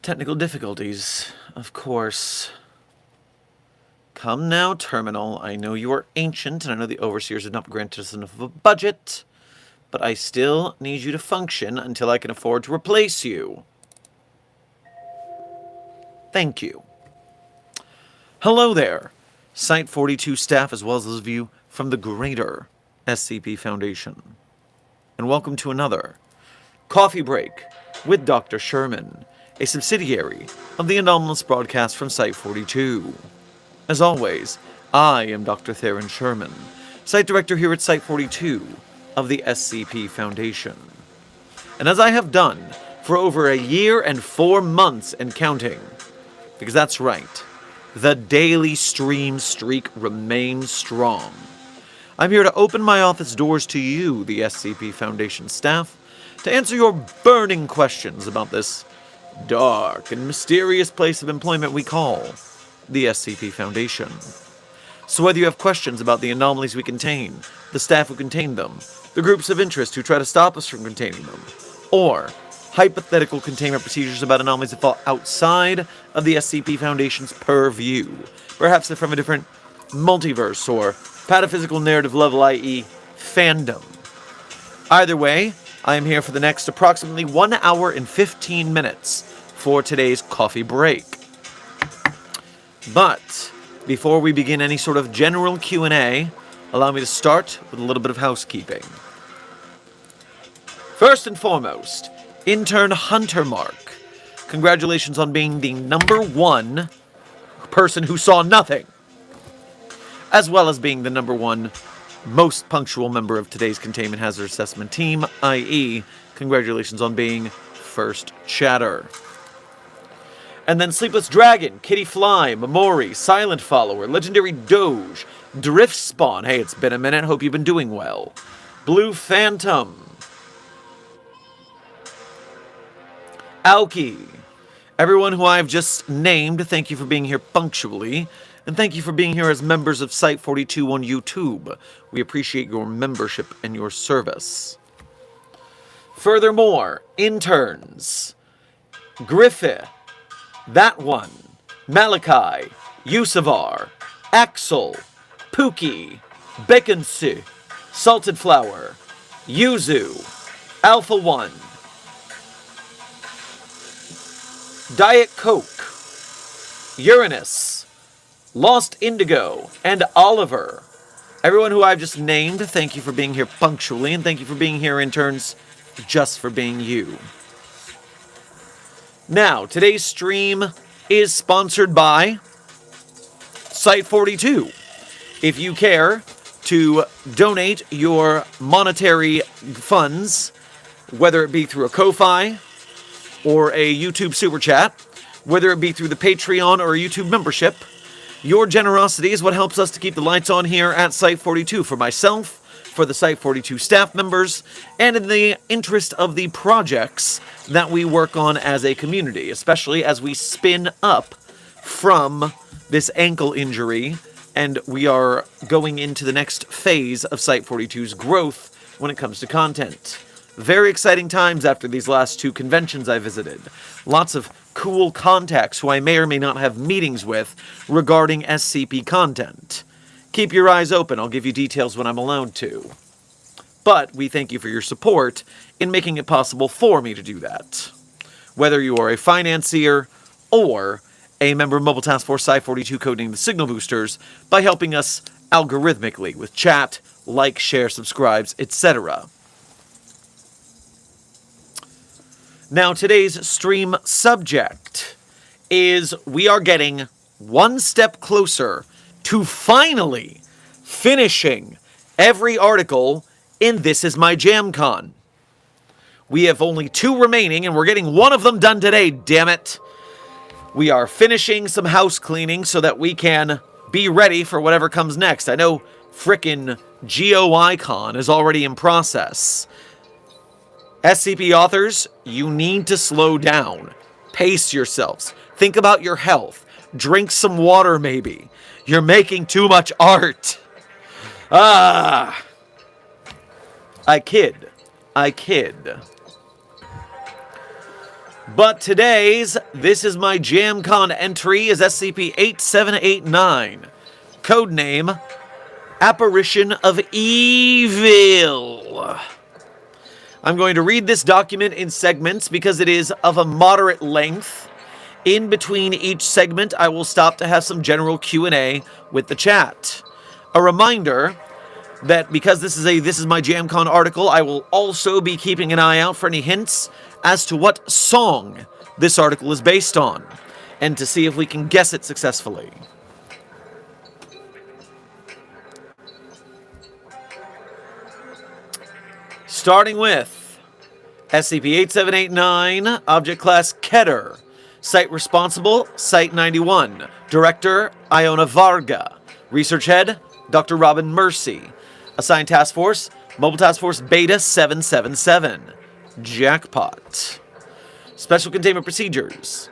Technical difficulties, of course. Come now, Terminal. I know you are ancient, and I know the Overseers have not granted us enough of a budget, but I still need you to function until I can afford to replace you. Thank you. Hello there, Site-42 staff, as well as those of you from the greater SCP Foundation. And welcome to another Coffee Break with Dr. Sherman, a subsidiary of the anomalous broadcast from Site-42. As always, I am Dr. Theron Sherman, Site Director here at Site-42 of the SCP Foundation. And as I have done for over a year and 4 months and counting, because that's right, the daily stream streak remains strong, I'm here to open my office doors to you, the SCP Foundation staff, to answer your burning questions about this dark and mysterious place of employment we call the SCP Foundation. So whether you have questions about the anomalies we contain, the staff who contain them, the groups of interest who try to stop us from containing them, or hypothetical containment procedures about anomalies that fall outside of the SCP Foundation's purview, perhaps they're from a different multiverse or pataphysical narrative level, i.e. fandom. Either way, I am here for the next approximately 1 hour and 15 minutes for today's coffee break. But before we begin any sort of general Q&A, allow me to start with a little bit of housekeeping. First and foremost, Intern Hunter Mark, congratulations on being the #1 person who saw nothing, as well as being the #1 most punctual member of today's Containment Hazard Assessment team, i.e., congratulations on being first chatter. And then Sleepless Dragon, Kitty Fly, Mamori, Silent Follower, Legendary Doge, Drift Spawn, hey, it's been a minute, hope you've been doing well, Blue Phantom, Aoki, everyone who I've just named, thank you for being here punctually. And thank you for being here as members of Site-42 on YouTube. We appreciate your membership and your service. Furthermore, interns, Griffith, That One, Malachi, Yusavar, Axel, Pookie, Baconsu, Salted Flower, Yuzu, Alpha One, Diet Coke, Uranus, Lost Indigo, and Oliver. Everyone who I've just named, thank you for being here punctually, and thank you for being here, interns, just for being you. Now, today's stream is sponsored by Site-42. If you care to donate your monetary funds, whether it be through a Ko-Fi or a YouTube Super Chat, whether it be through the Patreon or a YouTube membership, your generosity is what helps us to keep the lights on here at Site-42 for myself, for the Site-42 staff members, and in the interest of the projects that we work on as a community, especially as we spin up from this ankle injury, and we are going into the next phase of Site-42's growth when it comes to content. Very exciting times after these last 2 conventions I visited. Lots of cool contacts who I may or may not have meetings with regarding SCP content. Keep your eyes open, I'll give you details when I'm allowed to. But we thank you for your support in making it possible for me to do that. Whether you are a financier or a member of Mobile Task Force Psi-42 codenamed the Signal Boosters by helping us algorithmically with chat, like, share, subscribes, etc. Now today's stream subject is we are getting one step closer to finally finishing every article in This Is My JamCon. We have only 2 remaining, and we're getting one of them done today, damn it. We are finishing some house cleaning so that we can be ready for whatever comes next. I know frickin' GOICon is already in process. SCP authors, you need to slow down. Pace yourselves. Think about your health. Drink some water, maybe. You're making too much art. I kid. But today's This Is My JamCon entry is SCP-8789. Codename Apparition of Evil. I'm going to read this document in segments because it is of a moderate length. In between each segment, I will stop to have some general Q&A with the chat. A reminder that because this is my JamCon article, I will also be keeping an eye out for any hints as to what song this article is based on, and to see if we can guess it successfully. Starting with SCP-8789, Object Class Keter. Site Responsible, Site-91. Director, Iona Varga. Research Head, Dr. Robin Mercy. Assigned Task Force, Mobile Task Force Beta 777. Jackpot. Special Containment Procedures.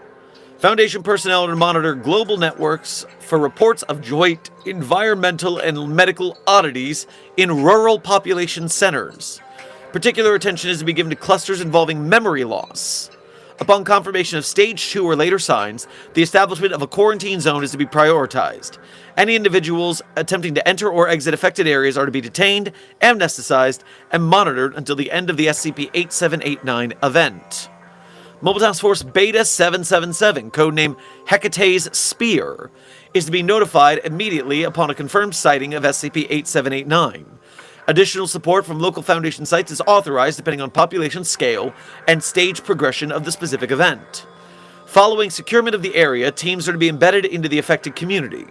Foundation personnel to monitor global networks for reports of joint environmental and medical oddities in rural population centers. Particular attention is to be given to clusters involving memory loss. Upon confirmation of Stage 2 or later signs, the establishment of a quarantine zone is to be prioritized. Any individuals attempting to enter or exit affected areas are to be detained, amnesticized, and monitored until the end of the SCP-8789 event. Mobile Task Force Beta 777, codename Hecate's Spear, is to be notified immediately upon a confirmed sighting of SCP-8789. Additional support from local Foundation sites is authorized depending on population scale and stage progression of the specific event. Following securement of the area, teams are to be embedded into the affected community.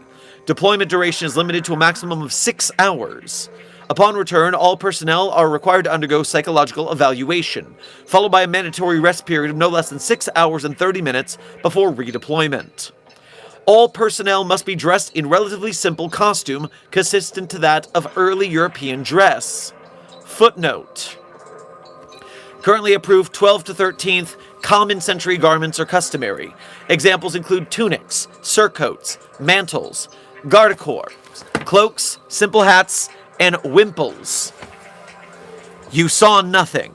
Deployment duration is limited to a maximum of 6 hours. Upon return, all personnel are required to undergo psychological evaluation, followed by a mandatory rest period of no less than 6 hours and 30 minutes before redeployment. All personnel must be dressed in relatively simple costume consistent to that of early European dress. Footnote. Currently approved 12th to 13th common century garments are customary. Examples include tunics, surcoats, mantles, gardecorps, cloaks, simple hats, and wimples. You saw nothing.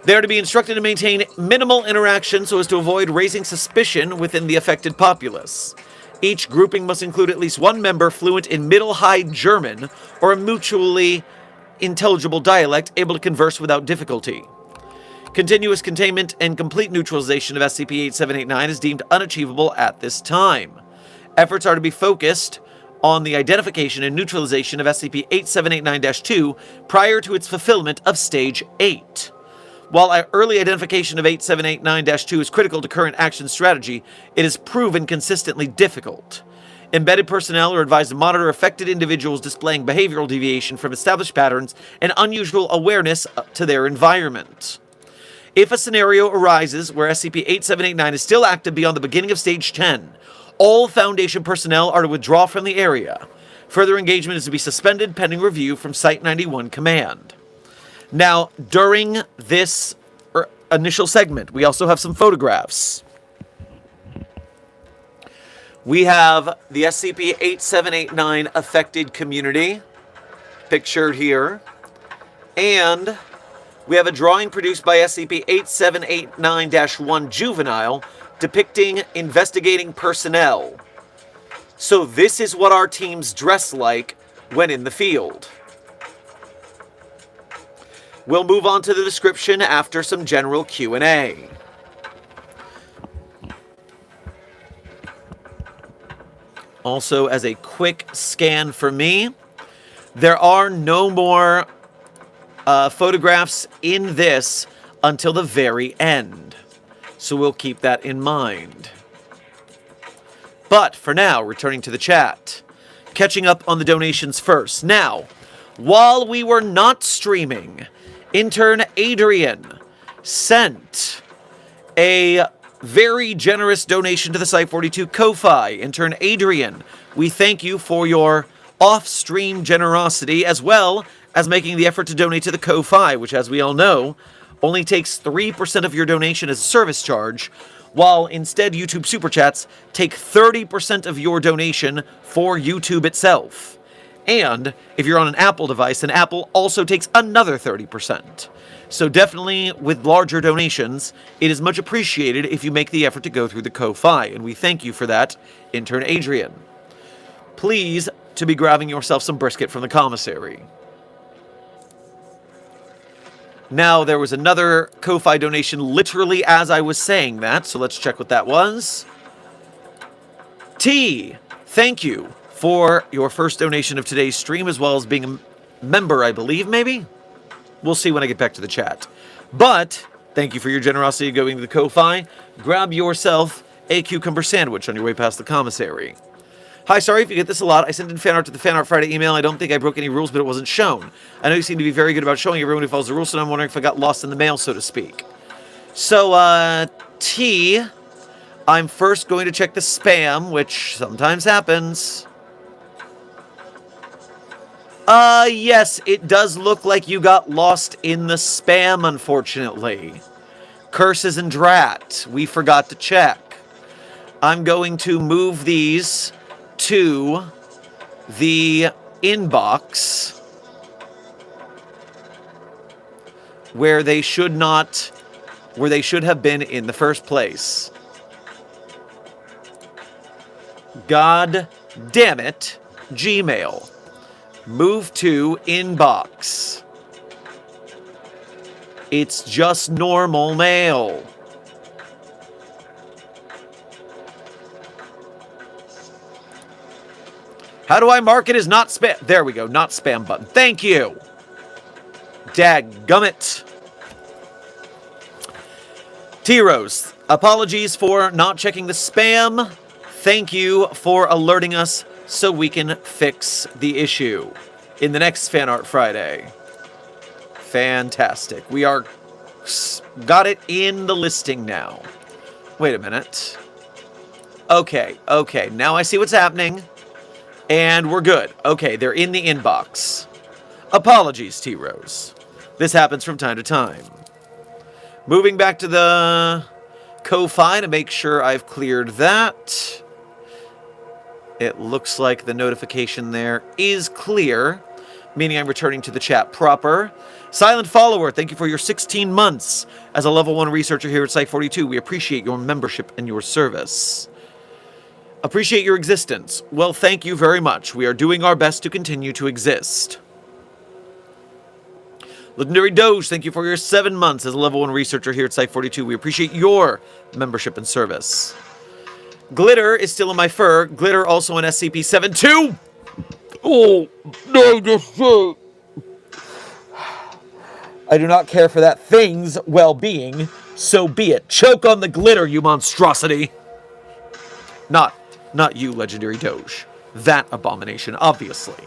They are to be instructed to maintain minimal interaction so as to avoid raising suspicion within the affected populace. Each grouping must include at least one member fluent in Middle High German or a mutually intelligible dialect able to converse without difficulty. Continuous containment and complete neutralization of SCP-8789 is deemed unachievable at this time. Efforts are to be focused on the identification and neutralization of SCP-8789-2 prior to its fulfillment of Stage 8. While early identification of 8789-2 is critical to current action strategy, it is proven consistently difficult. Embedded personnel are advised to monitor affected individuals displaying behavioral deviation from established patterns and unusual awareness to their environment. If a scenario arises where SCP-8789 is still active beyond the beginning of Stage 10, all Foundation personnel are to withdraw from the area. Further engagement is to be suspended pending review from Site-91 Command. Now, during this initial segment, we also have some photographs. We have the SCP-8789 affected community, pictured here. And we have a drawing produced by SCP-8789-1 Juvenile depicting investigating personnel. So this is what our teams dress like when in the field. We'll move on to the description after some general Q&A. Also, as a quick scan for me, there are no more photographs in this until the very end. So we'll keep that in mind. But for now, returning to the chat. Catching up on the donations first. Now, while we were not streaming, intern Adrian sent a very generous donation to the Site42 Ko-Fi. Intern Adrian, we thank you for your off-stream generosity, as well as making the effort to donate to the Ko-Fi, which, as we all know, only takes 3% of your donation as a service charge, while instead YouTube Super Chats take 30% of your donation for YouTube itself. And if you're on an Apple device, then Apple also takes another 30%. So definitely, with larger donations, it is much appreciated if you make the effort to go through the Ko-Fi, and we thank you for that, Intern Adrian. Please to be grabbing yourself some brisket from the commissary. Now, there was another Ko-Fi donation literally as I was saying that, so let's check what that was. T, thank you for your first donation of today's stream, as well as being a member, I believe, maybe? We'll see when I get back to the chat. But, thank you for your generosity going to the Ko-Fi. Grab yourself a cucumber sandwich on your way past the commissary. Hi, sorry if you get this a lot. I sent in fan art to the Fan Art Friday email. I don't think I broke any rules, but it wasn't shown. I know you seem to be very good about showing everyone who follows the rules, so I'm wondering if I got lost in the mail, so to speak. So, T, I'm first going to check the spam, which sometimes happens. Yes, it does look like you got lost in the spam, unfortunately. Curses and drat. We forgot to check. I'm going to move these to the inbox where they should have been in the first place. God damn it, Gmail. Move to inbox. It's just normal mail. How do I mark it as not spam? There we go, not spam button. Thank you. Dadgummit. T-Rose, apologies for not checking the spam. Thank you for alerting us so we can fix the issue in the next Fan Art Friday. Fantastic. We are got it in the listing now. Wait a minute. Okay. Now I see what's happening. And we're good. Okay, they're in the inbox. Apologies, T-Rose. This happens from time to time. Moving back to the Ko-Fi to make sure I've cleared that. It looks like the notification there is clear, meaning I'm returning to the chat proper. Silent Follower, thank you for your 16 months as a level 1 researcher here at Site42. We appreciate your membership and your service. Appreciate your existence. Well, thank you very much. We are doing our best to continue to exist. Legendary Doge, thank you for your 7 months as a level 1 researcher here at Site42. We appreciate your membership and service. Glitter is still in my fur. Glitter also in SCP-72. Oh, no, I do not care for that thing's well-being. So be it. Choke on the glitter, you monstrosity. Not you, Legendary Doge. That abomination, obviously.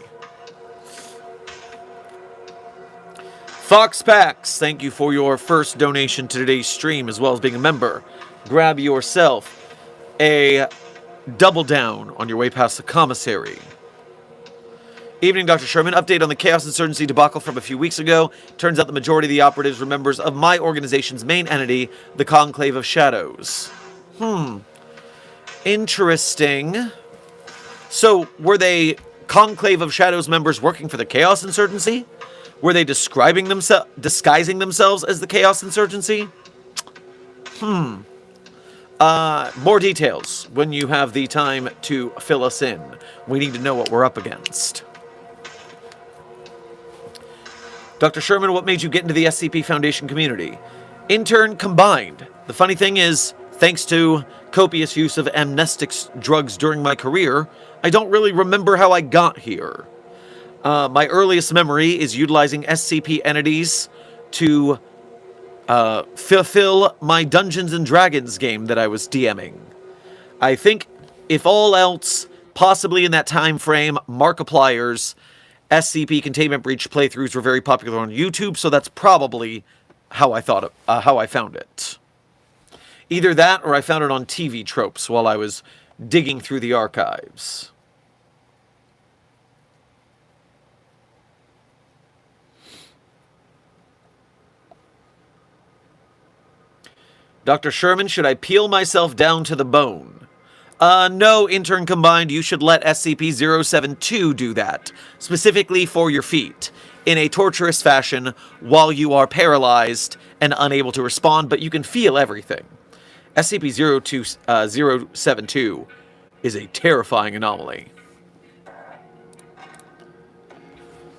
Fox Pax, thank you for your first donation to today's stream, as well as being a member. Grab yourself a double down on your way past the commissary. Evening, Dr. Sherman. Update on the Chaos Insurgency debacle from a few weeks ago. Turns out the majority of the operatives were members of my organization's main entity, the Conclave of Shadows. Interesting. So, were they Conclave of Shadows members working for the Chaos Insurgency? Were they disguising themselves as the Chaos Insurgency? More details when you have the time to fill us in. We need to know what we're up against. Dr. Sherman, what made you get into the SCP Foundation community? Intern combined. The funny thing is, thanks to copious use of amnestic drugs during my career, I don't really remember how I got here. My earliest memory is utilizing SCP entities to fulfill my Dungeons & Dragons game that I was DMing. I think, if all else, possibly in that time frame, Markiplier's SCP Containment Breach playthroughs were very popular on YouTube, so that's probably how I found it. Either that, or I found it on TV Tropes while I was digging through the archives. Dr. Sherman, should I peel myself down to the bone? No, Intern Combined, you should let SCP-072 do that, specifically for your feet, in a torturous fashion while you are paralyzed and unable to respond, but you can feel everything. SCP-072 is a terrifying anomaly.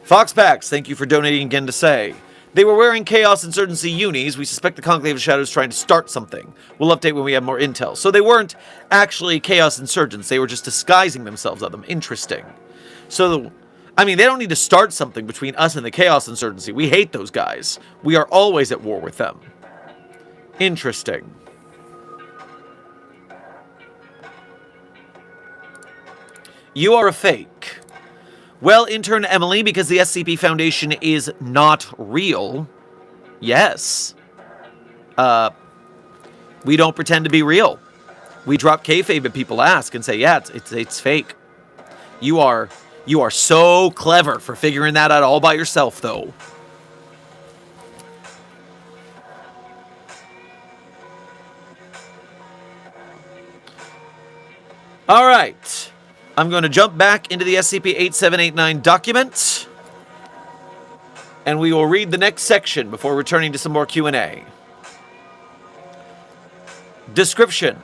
Foxpax, thank you for donating again to say. They were wearing Chaos Insurgency unis. We suspect the Conclave of Shadows trying to start something. We'll update when we have more intel. So they weren't actually Chaos Insurgents. They were just disguising themselves of them. Interesting. So, I mean, they don't need to start something between us and the Chaos Insurgency. We hate those guys. We are always at war with them. Interesting. You are a fake. Well, Intern Emily, because the SCP Foundation is not real, yes. We don't pretend to be real. We drop kayfabe and people ask and say, yeah, it's fake. You are so clever for figuring that out all by yourself, though. All right. I'm going to jump back into the SCP-8789 document, and we will read the next section before returning to some more Q&A. Description.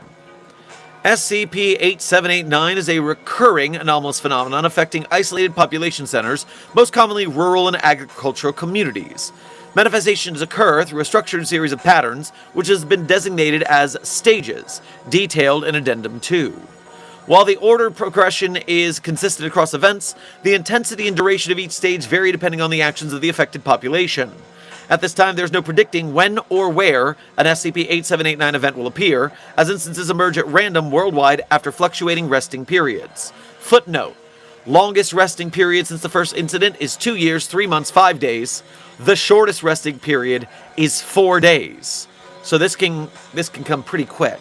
SCP-8789 is a recurring anomalous phenomenon affecting isolated population centers, most commonly rural and agricultural communities. Manifestations occur through a structured series of patterns, which has been designated as stages, detailed in Addendum 2. While the order progression is consistent across events, the intensity and duration of each stage vary depending on the actions of the affected population. At this time, there's no predicting when or where an SCP-8789 event will appear, as instances emerge at random worldwide after fluctuating resting periods. Footnote. Longest resting period since the first incident is 2 years, 3 months, 5 days. The shortest resting period is 4 days. So this can come pretty quick.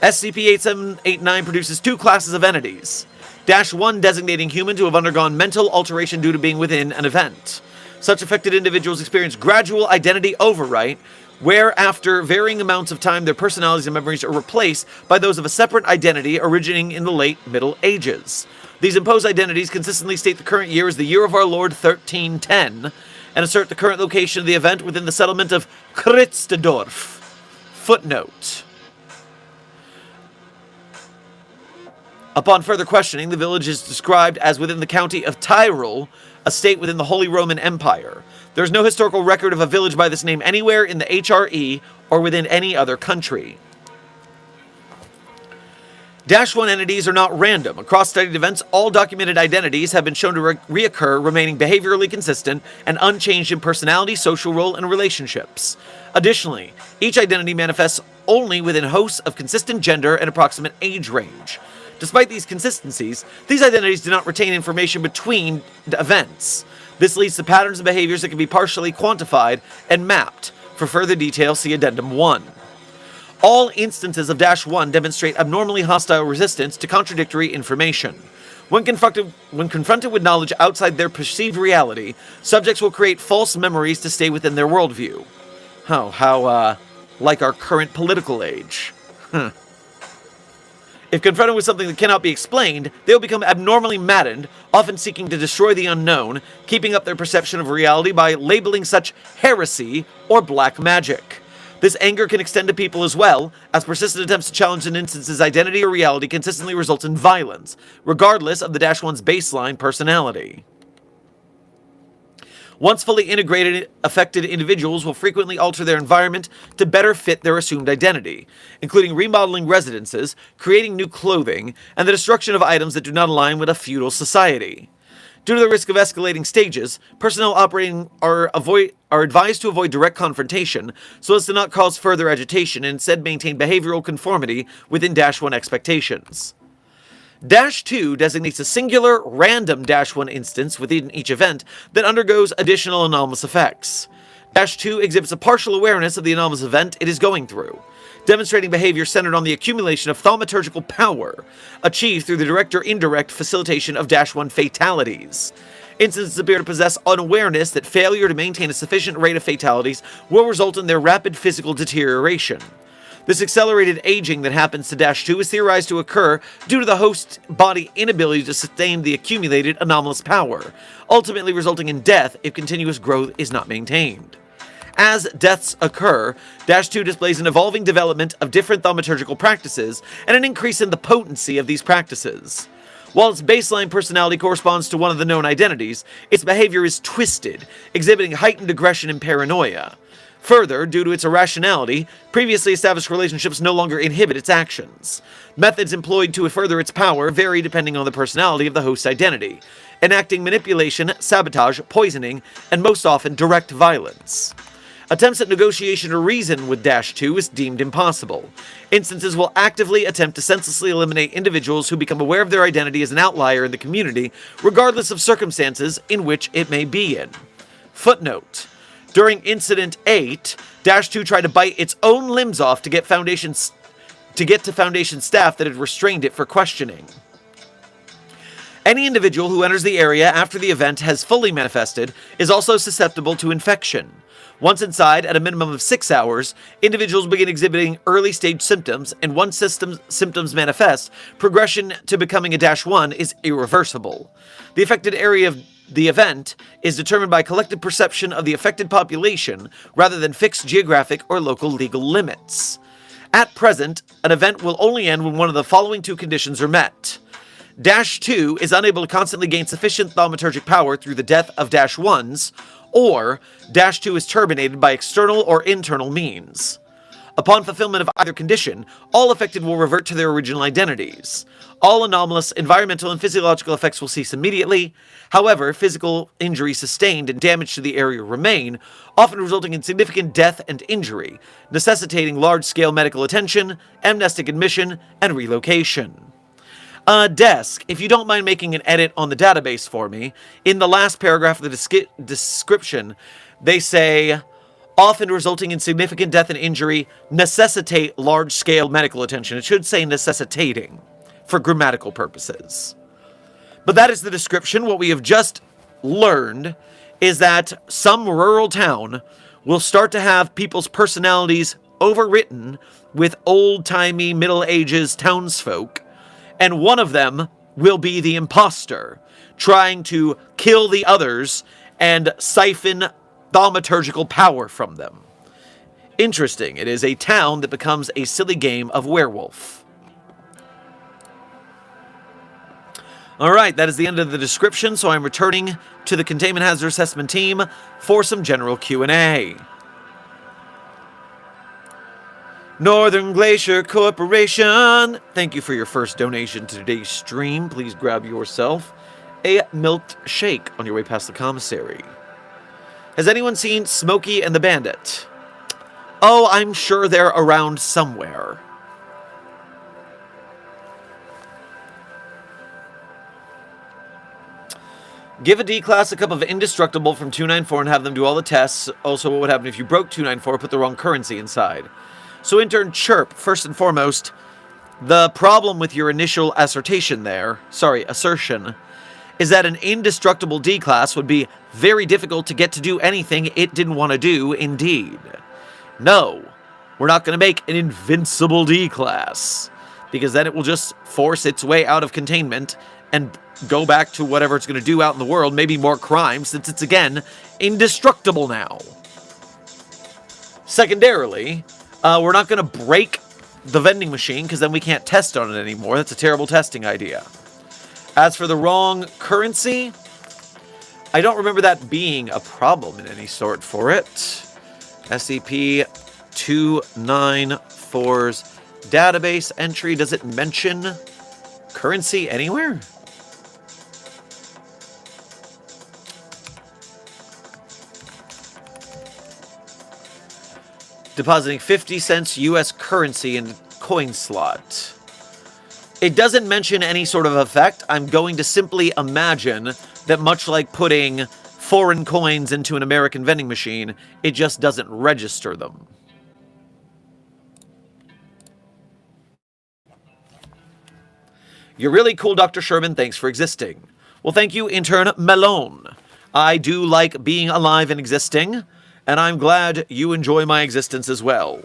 SCP-8789 produces 2 classes of entities. -1 designating human to have undergone mental alteration due to being within an event. Such affected individuals experience gradual identity overwrite, where after varying amounts of time their personalities and memories are replaced by those of a separate identity originating in the late Middle Ages. These imposed identities consistently state the current year as the year of our Lord 1310, and assert the current location of the event within the settlement of Kritztedorf. Footnote. Upon further questioning, the village is described as within the county of Tyrol, a state within the Holy Roman Empire. There is no historical record of a village by this name anywhere in the HRE or within any other country. -1 entities are not random. Across studied events, all documented identities have been shown to reoccur, remaining behaviorally consistent and unchanged in personality, social role, and relationships. Additionally, each identity manifests only within hosts of consistent gender and approximate age range. Despite these consistencies, these identities do not retain information between events. This leads to patterns and behaviors that can be partially quantified and mapped. For further detail, see Addendum 1. All instances of -1 demonstrate abnormally hostile resistance to contradictory information. When confronted with knowledge outside their perceived reality, subjects will create false memories to stay within their worldview. How like our current political age. If confronted with something that cannot be explained, they will become abnormally maddened, often seeking to destroy the unknown, keeping up their perception of reality by labeling such heresy or black magic. This anger can extend to people as well, as persistent attempts to challenge an instance's identity or reality consistently results in violence, regardless of the -1's baseline personality. Once fully integrated, affected individuals will frequently alter their environment to better fit their assumed identity, including remodeling residences, creating new clothing, and the destruction of items that do not align with a feudal society. Due to the risk of escalating stages, personnel operating are advised to avoid direct confrontation so as to not cause further agitation and instead maintain behavioral conformity within -1 expectations. -2 designates a singular, random -1 instance within each event that undergoes additional anomalous effects. -2 exhibits a partial awareness of the anomalous event it is going through, demonstrating behavior centered on the accumulation of thaumaturgical power, achieved through the direct or indirect facilitation of -1 fatalities. Instances appear to possess an awareness that failure to maintain a sufficient rate of fatalities will result in their rapid physical deterioration. This accelerated aging that happens to -2 is theorized to occur due to the host body inability to sustain the accumulated anomalous power, ultimately resulting in death if continuous growth is not maintained. As deaths occur, -2 displays an evolving development of different thaumaturgical practices and an increase in the potency of these practices. While its baseline personality corresponds to one of the known identities, its behavior is twisted, exhibiting heightened aggression and paranoia. Further, due to its irrationality, previously established relationships no longer inhibit its actions. Methods employed to further its power vary depending on the personality of the host's identity, enacting manipulation, sabotage, poisoning, and most often direct violence. Attempts at negotiation or reason with -2 is deemed impossible. Instances will actively attempt to senselessly eliminate individuals who become aware of their identity as an outlier in the community, regardless of circumstances in which it may be in. Footnote: during Incident 8, -2 tried to bite its own limbs off to get to Foundation staff that had restrained it for questioning. Any individual who enters the area after the event has fully manifested is also susceptible to infection. Once inside, at a minimum of 6 hours, individuals begin exhibiting early-stage symptoms, and once symptoms manifest, progression to becoming a -1 is irreversible. The affected area of the event is determined by collective perception of the affected population, rather than fixed geographic or local legal limits. At present, an event will only end when one of the following two conditions are met. -2 is unable to constantly gain sufficient thaumaturgic power through the death of -1s, or -2 is terminated by external or internal means. Upon fulfillment of either condition, all affected will revert to their original identities. All anomalous environmental and physiological effects will cease immediately. However, physical injury sustained and damage to the area remain, often resulting in significant death and injury, necessitating large-scale medical attention, amnestic admission, and relocation. Desk, if you don't mind making an edit on the database for me, in the last paragraph of the description, they say, often resulting in significant death and injury, necessitate large-scale medical attention. It should say necessitating, for grammatical purposes. But that is the description. What we have just learned is that some rural town will start to have people's personalities overwritten with old-timey, Middle Ages townsfolk, and one of them will be the imposter, trying to kill the others and siphon thaumaturgical power from them. Interesting. It is a town that becomes a silly game of werewolf. Alright, that is the end of the description, so I'm returning to the Containment Hazard Assessment team for some general Q&A. Northern Glacier Corporation, thank you for your first donation to today's stream. Please grab yourself a milked shake on your way past the commissary. Has anyone seen Smokey and the Bandit? Oh, I'm sure they're around somewhere. Give a D-Class a cup of Indestructible from 294 and have them do all the tests. Also, what would happen if you broke 294, put the wrong currency inside? So, Intern Chirp, first and foremost, the problem with your initial assertion, is that an indestructible D-Class would be very difficult to get to do anything it didn't want to do, indeed. No, we're not going to make an invincible D-Class, because then it will just force its way out of containment and go back to whatever it's going to do out in the world, maybe more crime, since it's, again, indestructible now. Secondarily, we're not going to break the vending machine, because then we can't test on it anymore. That's a terrible testing idea. As for the wrong currency, I don't remember that being a problem in any sort for it. SCP-294's database entry, does it mention currency anywhere? Depositing 50 cents U.S. currency in coin slot. It doesn't mention any sort of effect. I'm going to simply imagine that much like putting foreign coins into an American vending machine, it just doesn't register them. You're really cool, Dr. Sherman. Thanks for existing. Well, thank you, intern Malone. I do like being alive and existing, and I'm glad you enjoy my existence as well.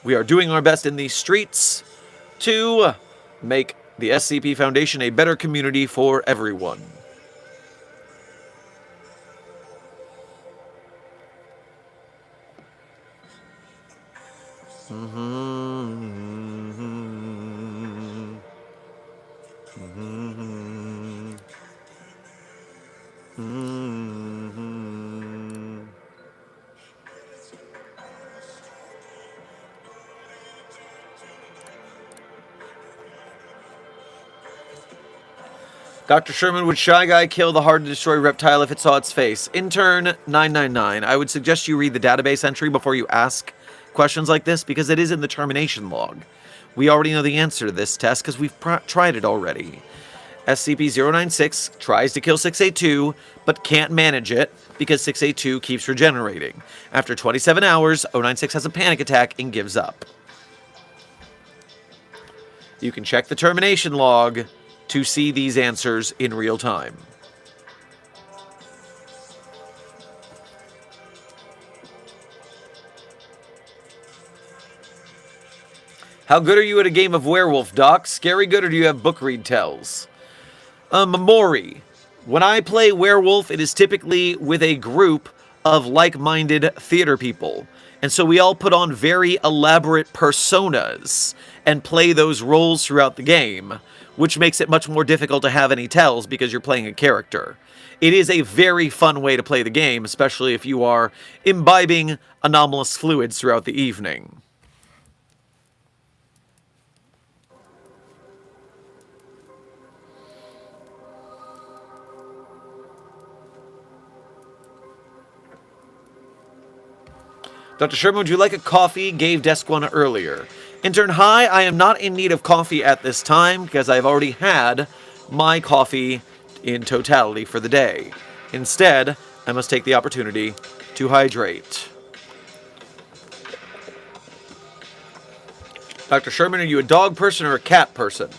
We are doing our best in these streets to make the SCP Foundation a better community for everyone. Dr. Sherman, would Shy Guy kill the hard-to-destroy reptile if it saw its face? Intern 999, I would suggest you read the database entry before you ask questions like this, because it is in the termination log. We already know the answer to this test, because we've tried it already. SCP-096 tries to kill 682, but can't manage it, because 682 keeps regenerating. After 27 hours, 096 has a panic attack and gives up. You can check the termination log to see these answers in real time. How good are you at a game of werewolf, Doc? Scary good, or do you have book read tells? Mori. When I play werewolf, it is typically with a group of like-minded theater people. And so we all put on very elaborate personas and play those roles throughout the game, which makes it much more difficult to have any tells because you're playing a character. It is a very fun way to play the game, especially if you are imbibing anomalous fluids throughout the evening. Dr. Sherman, would you like a coffee? Gave desk one earlier. Intern, hi, I am not in need of coffee at this time because I've already had my coffee in totality for the day. Instead, I must take the opportunity to hydrate. Dr. Sherman, are you a dog person or a cat person?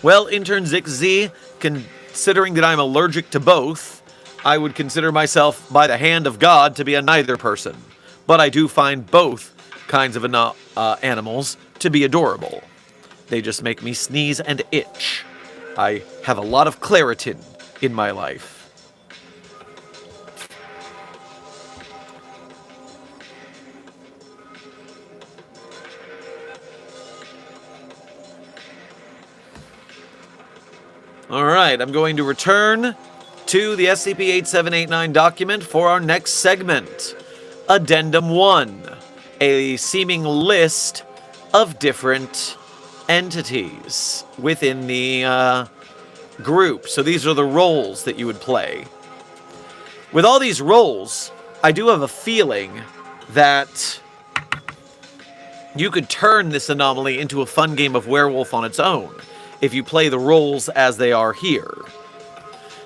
Well, Intern ZixZ, considering that I'm allergic to both, I would consider myself, by the hand of God, to be a neither person. But I do find both kinds of animals to be adorable. They just make me sneeze and itch. I have a lot of Claritin in my life. Alright, I'm going to return to the SCP-8789 document for our next segment. Addendum 1. A seeming list of different entities within the group. So these are the roles that you would play. With all these roles, I do have a feeling that you could turn this anomaly into a fun game of werewolf on its own if you play the roles as they are here.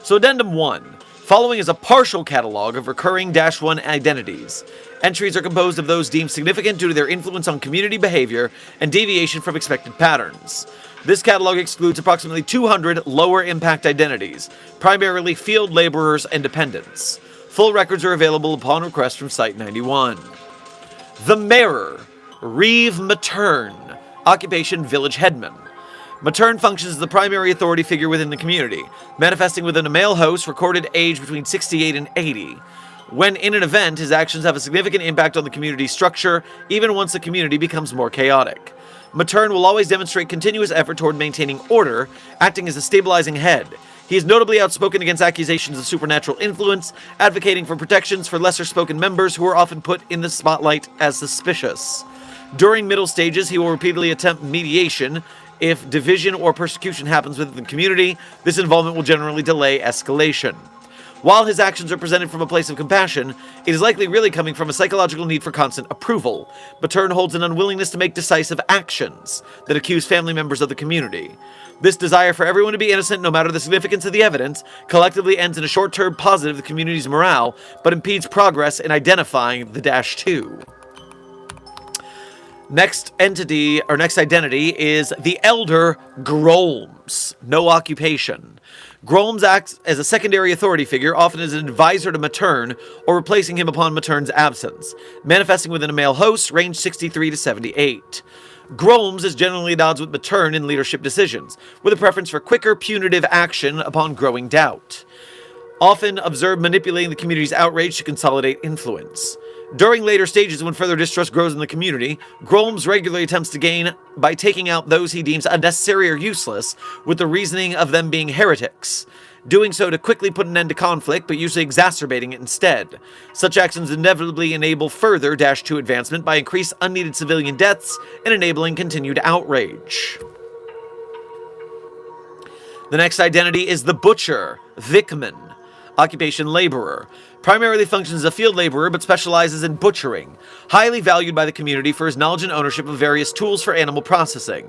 So Addendum 1. Following is a partial catalog of recurring -1 identities. Entries are composed of those deemed significant due to their influence on community behavior and deviation from expected patterns. This catalog excludes approximately 200 lower impact identities, primarily field laborers and dependents. Full records are available upon request from Site 91. The Mirror, Reeve Matern, Occupation, village headman. Matern functions as the primary authority figure within the community, manifesting within a male host, recorded age between 68 and 80. When in an event, his actions have a significant impact on the community structure, even once the community becomes more chaotic. Matern will always demonstrate continuous effort toward maintaining order, acting as a stabilizing head. He is notably outspoken against accusations of supernatural influence, advocating for protections for lesser-spoken members who are often put in the spotlight as suspicious. During middle stages, he will repeatedly attempt mediation. If division or persecution happens within the community, this involvement will generally delay escalation. While his actions are presented from a place of compassion, it is likely really coming from a psychological need for constant approval. Matern holds an unwillingness to make decisive actions that accuse family members of the community. This desire for everyone to be innocent, no matter the significance of the evidence, collectively ends in a short-term positive of the community's morale, but impedes progress in identifying the -2. Next identity is the Elder Grolms. No occupation. Grolms acts as a secondary authority figure, often as an advisor to Matern, or replacing him upon Matern's absence, manifesting within a male host, range 63 to 78. Grolms is generally at odds with Matern in leadership decisions, with a preference for quicker punitive action upon growing doubt. Often observed manipulating the community's outrage to consolidate influence. During later stages, when further distrust grows in the community, Grolms regularly attempts to gain by taking out those he deems unnecessary or useless, with the reasoning of them being heretics. Doing so to quickly put an end to conflict, but usually exacerbating it instead. Such actions inevitably enable further -2 advancement by increased unneeded civilian deaths and enabling continued outrage. The next identity is the Butcher, Vickman. Occupation, laborer. Primarily functions as a field laborer, but specializes in butchering. Highly valued by the community for his knowledge and ownership of various tools for animal processing.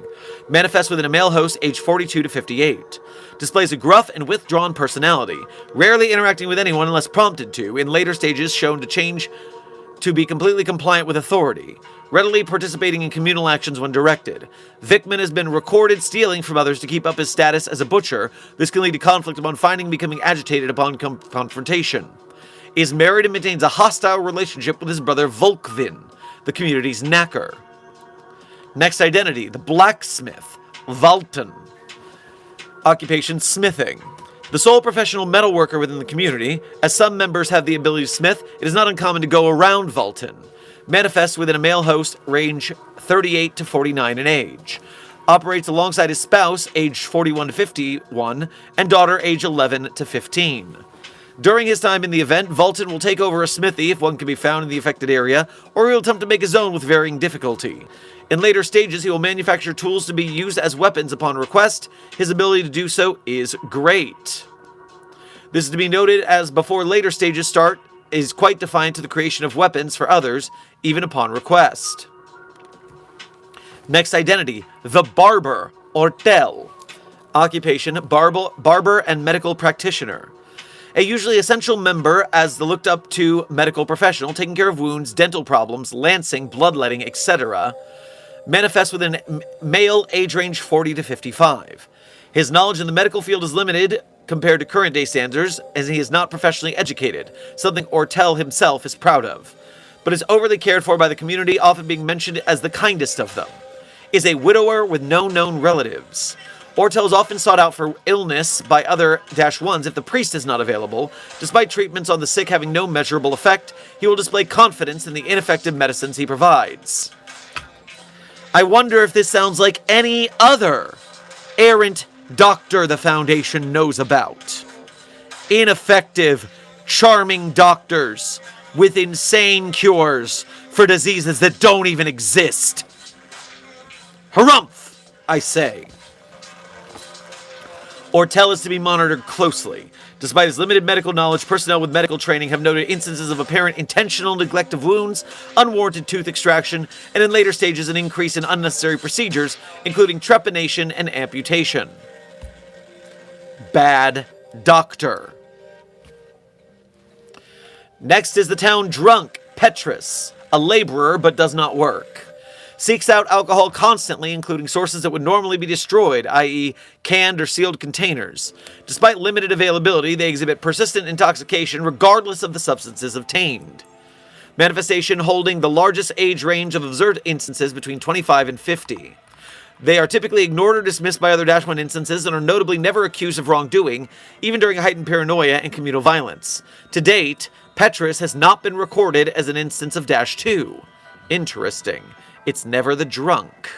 Manifests within a male host, age 42 to 58. Displays a gruff and withdrawn personality, rarely interacting with anyone unless prompted to, in later stages shown to change to be completely compliant with authority. Readily participating in communal actions when directed. Vickman has been recorded stealing from others to keep up his status as a butcher. This can lead to conflict upon finding becoming agitated upon confrontation. Is married and maintains a hostile relationship with his brother Volkvin, the community's knacker. Next identity, the blacksmith, Valten. Occupation, smithing. The sole professional metalworker within the community, as some members have the ability to smith, it is not uncommon to go around Valten. Manifests within a male host, range 38 to 49 in age. Operates alongside his spouse, age 41 to 51, and daughter, age 11 to 15. During his time in the event, Valten will take over a smithy if one can be found in the affected area, or he will attempt to make his own with varying difficulty. In later stages, he will manufacture tools to be used as weapons upon request. His ability to do so is great. This is to be noted as before later stages start, is quite defiant to the creation of weapons for others, even upon request. Next identity, the barber, Ortel. Occupation, barber and medical practitioner. A usually essential member as the looked up to medical professional, taking care of wounds, dental problems, lancing, bloodletting, etc. Manifests within male, age range 40 to 55. His knowledge in the medical field is limited compared to current day standards, as he is not professionally educated, something Ortel himself is proud of, but is overly cared for by the community, often being mentioned as the kindest of them. Is a widower with no known relatives. Ortel is often sought out for illness by other -1s if the priest is not available. Despite treatments on the sick having no measurable effect, he will display confidence in the ineffective medicines he provides. I wonder if this sounds like any other errant doctor the Foundation knows about. Ineffective, charming doctors with insane cures for diseases that don't even exist. Harumph, I say. Ortel is to be monitored closely. Despite his limited medical knowledge, personnel with medical training have noted instances of apparent intentional neglect of wounds, unwarranted tooth extraction, and in later stages an increase in unnecessary procedures, including trepanation and amputation. Bad doctor. Next is the town drunk, Petrus, a laborer but does not work. Seeks out alcohol constantly, including sources that would normally be destroyed, i.e. canned or sealed containers. Despite limited availability, they exhibit persistent intoxication regardless of the substances obtained. Manifestation holding the largest age range of observed instances between 25 and 50. They are typically ignored or dismissed by other -1 instances and are notably never accused of wrongdoing, even during heightened paranoia and communal violence. To date, Petrus has not been recorded as an instance of -2. Interesting. It's never the drunk.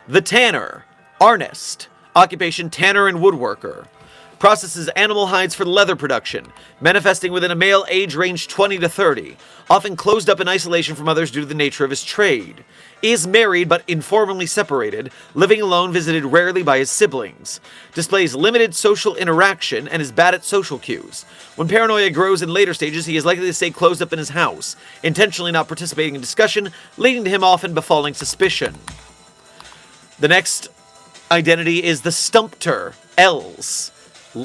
The Tanner. Arnest. Occupation tanner and woodworker. Processes animal hides for leather production, manifesting within a male age range 20 to 30, often closed up in isolation from others due to the nature of his trade. Is married but informally separated, living alone, visited rarely by his siblings. Displays limited social interaction and is bad at social cues. When paranoia grows in later stages, he is likely to stay closed up in his house, intentionally not participating in discussion, leading to him often befalling suspicion. The next identity is the Stumpter, Els.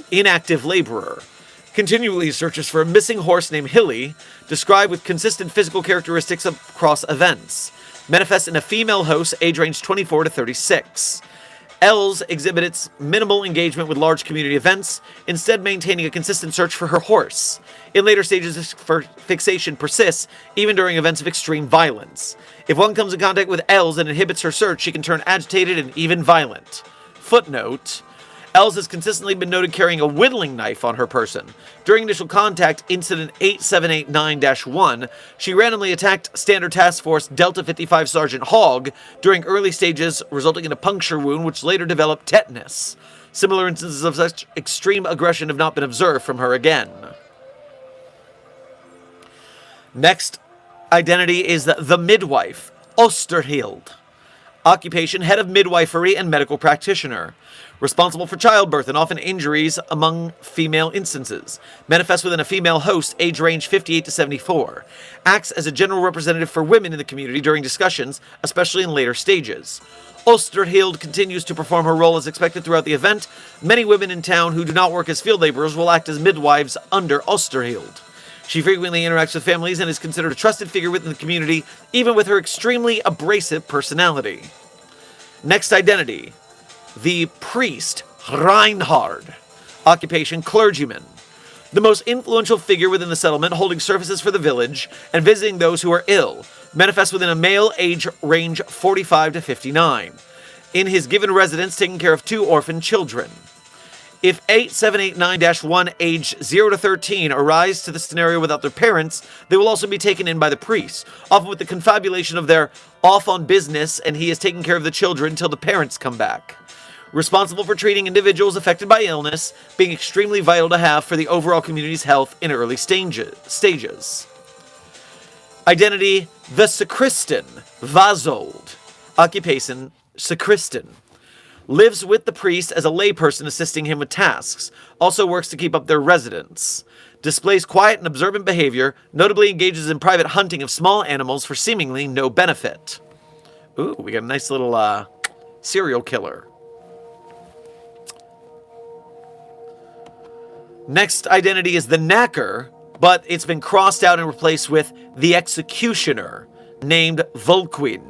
Inactive laborer. Continually searches for a missing horse named Hilly, described with consistent physical characteristics across events. Manifests in a female host, age range 24 to 36. Els exhibits minimal engagement with large community events, instead maintaining a consistent search for her horse. In later stages, this fixation persists, even during events of extreme violence. If one comes in contact with Els and inhibits her search, she can turn agitated and even violent. Footnote: Els has consistently been noted carrying a whittling knife on her person. During initial contact, Incident 8789-1, she randomly attacked Standard Task Force Delta 55 Sergeant Hogg during early stages, resulting in a puncture wound which later developed tetanus. Similar instances of such extreme aggression have not been observed from her again. Next identity is the midwife, Osterhild. Occupation, head of midwifery and medical practitioner. Responsible for childbirth and often injuries among female instances. Manifests within a female host, age range 58 to 74. Acts as a general representative for women in the community during discussions, especially in later stages. Osterhild continues to perform her role as expected throughout the event. Many women in town who do not work as field laborers will act as midwives under Osterhild. She frequently interacts with families and is considered a trusted figure within the community, even with her extremely abrasive personality. Next identity. The priest, Reinhard. Occupation, clergyman. The most influential figure within the settlement, holding services for the village and visiting those who are ill. Manifests within a male age range 45 to 59. In his given residence, taking care of 2 orphan children. If 8789-1 age 0 to 13 arise to the scenario without their parents, they will also be taken in by the priest, often with the confabulation of their off on business, and he is taking care of the children until the parents come back. Responsible for treating individuals affected by illness, being extremely vital to have for the overall community's health in early stages. Identity, the sacristan, Vazold. Occupation, sacristan. Lives with the priest as a layperson assisting him with tasks. Also works to keep up their residence. Displays quiet and observant behavior, notably engages in private hunting of small animals for seemingly no benefit. Ooh, we got a nice little serial killer. Next identity is the Knacker, but it's been crossed out and replaced with the Executioner, named Volkwin.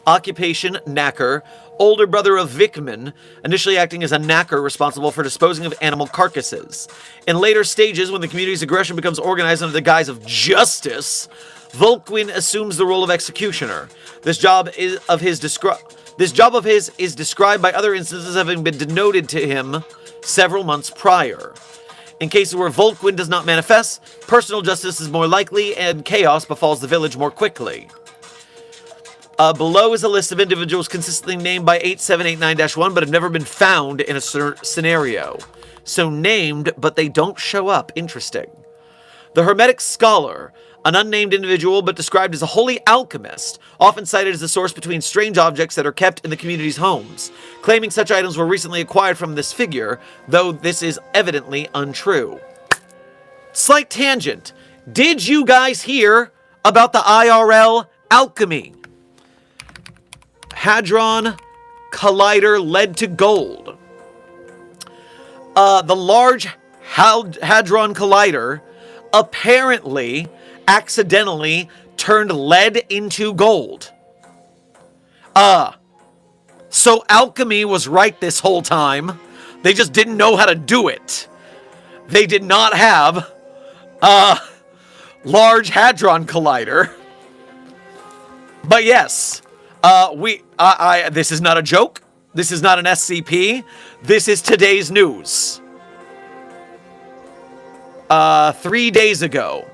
Occupation, Knacker, older brother of Vickman, initially acting as a knacker responsible for disposing of animal carcasses. In later stages, when the community's aggression becomes organized under the guise of justice, Volkwin assumes the role of executioner. This job of his is described by other instances having been denoted to him several months prior. In cases where Volkwin does not manifest, personal justice is more likely and chaos befalls the village more quickly. Below is a list of individuals consistently named by 8789-1 but have never been found in a scenario. So named, but they don't show up. Interesting. The Hermetic Scholar, an unnamed individual but described as a holy alchemist, often cited as a source between strange objects that are kept in the community's homes, claiming such items were recently acquired from this figure, though this is evidently untrue. Slight tangent. Did you guys hear about the IRL alchemy? Hadron Collider led to gold. The Large Hadron Collider apparently accidentally turned lead into gold. So alchemy was right this whole time. They just didn't know how to do it. They did not have a Large Hadron Collider. But yes, This is not a joke. This is not an SCP. This is today's news. 3 days ago.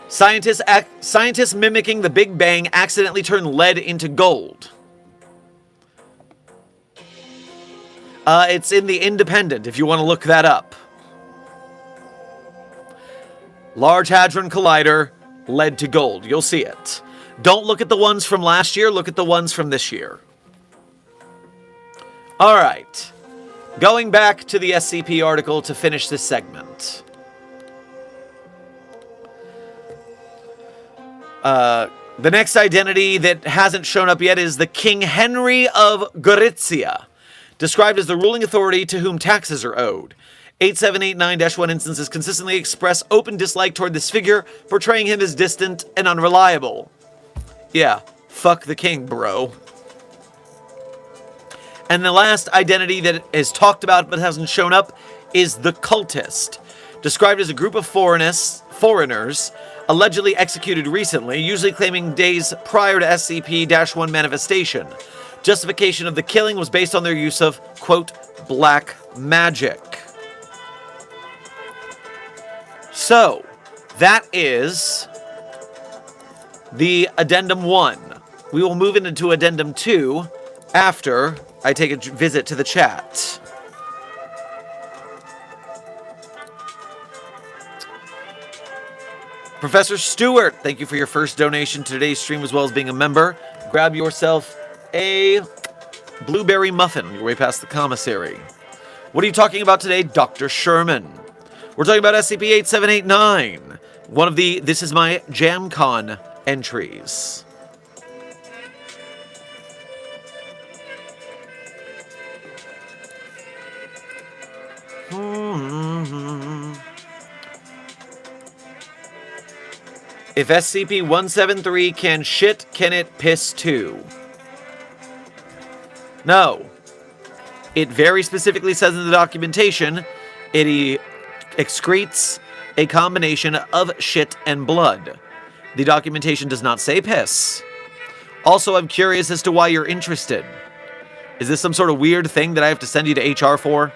Scientists mimicking the Big Bang accidentally turned lead into gold. It's in the Independent, if you want to look that up. Large Hadron Collider led to gold. You'll see it. Don't look at the ones from last year. Look at the ones from this year. All right. Going back to the SCP article to finish this segment. The next identity that hasn't shown up yet is the King Henry of Gorizia, described as the ruling authority to whom taxes are owed. 8789-1 instances consistently express open dislike toward this figure, portraying him as distant and unreliable. Yeah, fuck the king, bro. And the last identity that is talked about but hasn't shown up is the Cultist, described as a group of foreigners allegedly executed recently, usually claiming days prior to SCP-1 manifestation. Justification of the killing was based on their use of, quote, black magic. So, that is the Addendum 1. We will move into Addendum 2 after I take a visit to the chat. Professor Stewart, thank you for your first donation to today's stream as well as being a member. Grab yourself a blueberry muffin on your way past the commissary. What are you talking about today, Dr. Sherman? We're talking about SCP-8789, one of the This Is My JamCon entries. If SCP-173 can shit, can it piss too? No. It very specifically says in the documentation, it excretes a combination of shit and blood. The documentation does not say piss. Also, I'm curious as to why you're interested. Is this some sort of weird thing that I have to send you to HR for?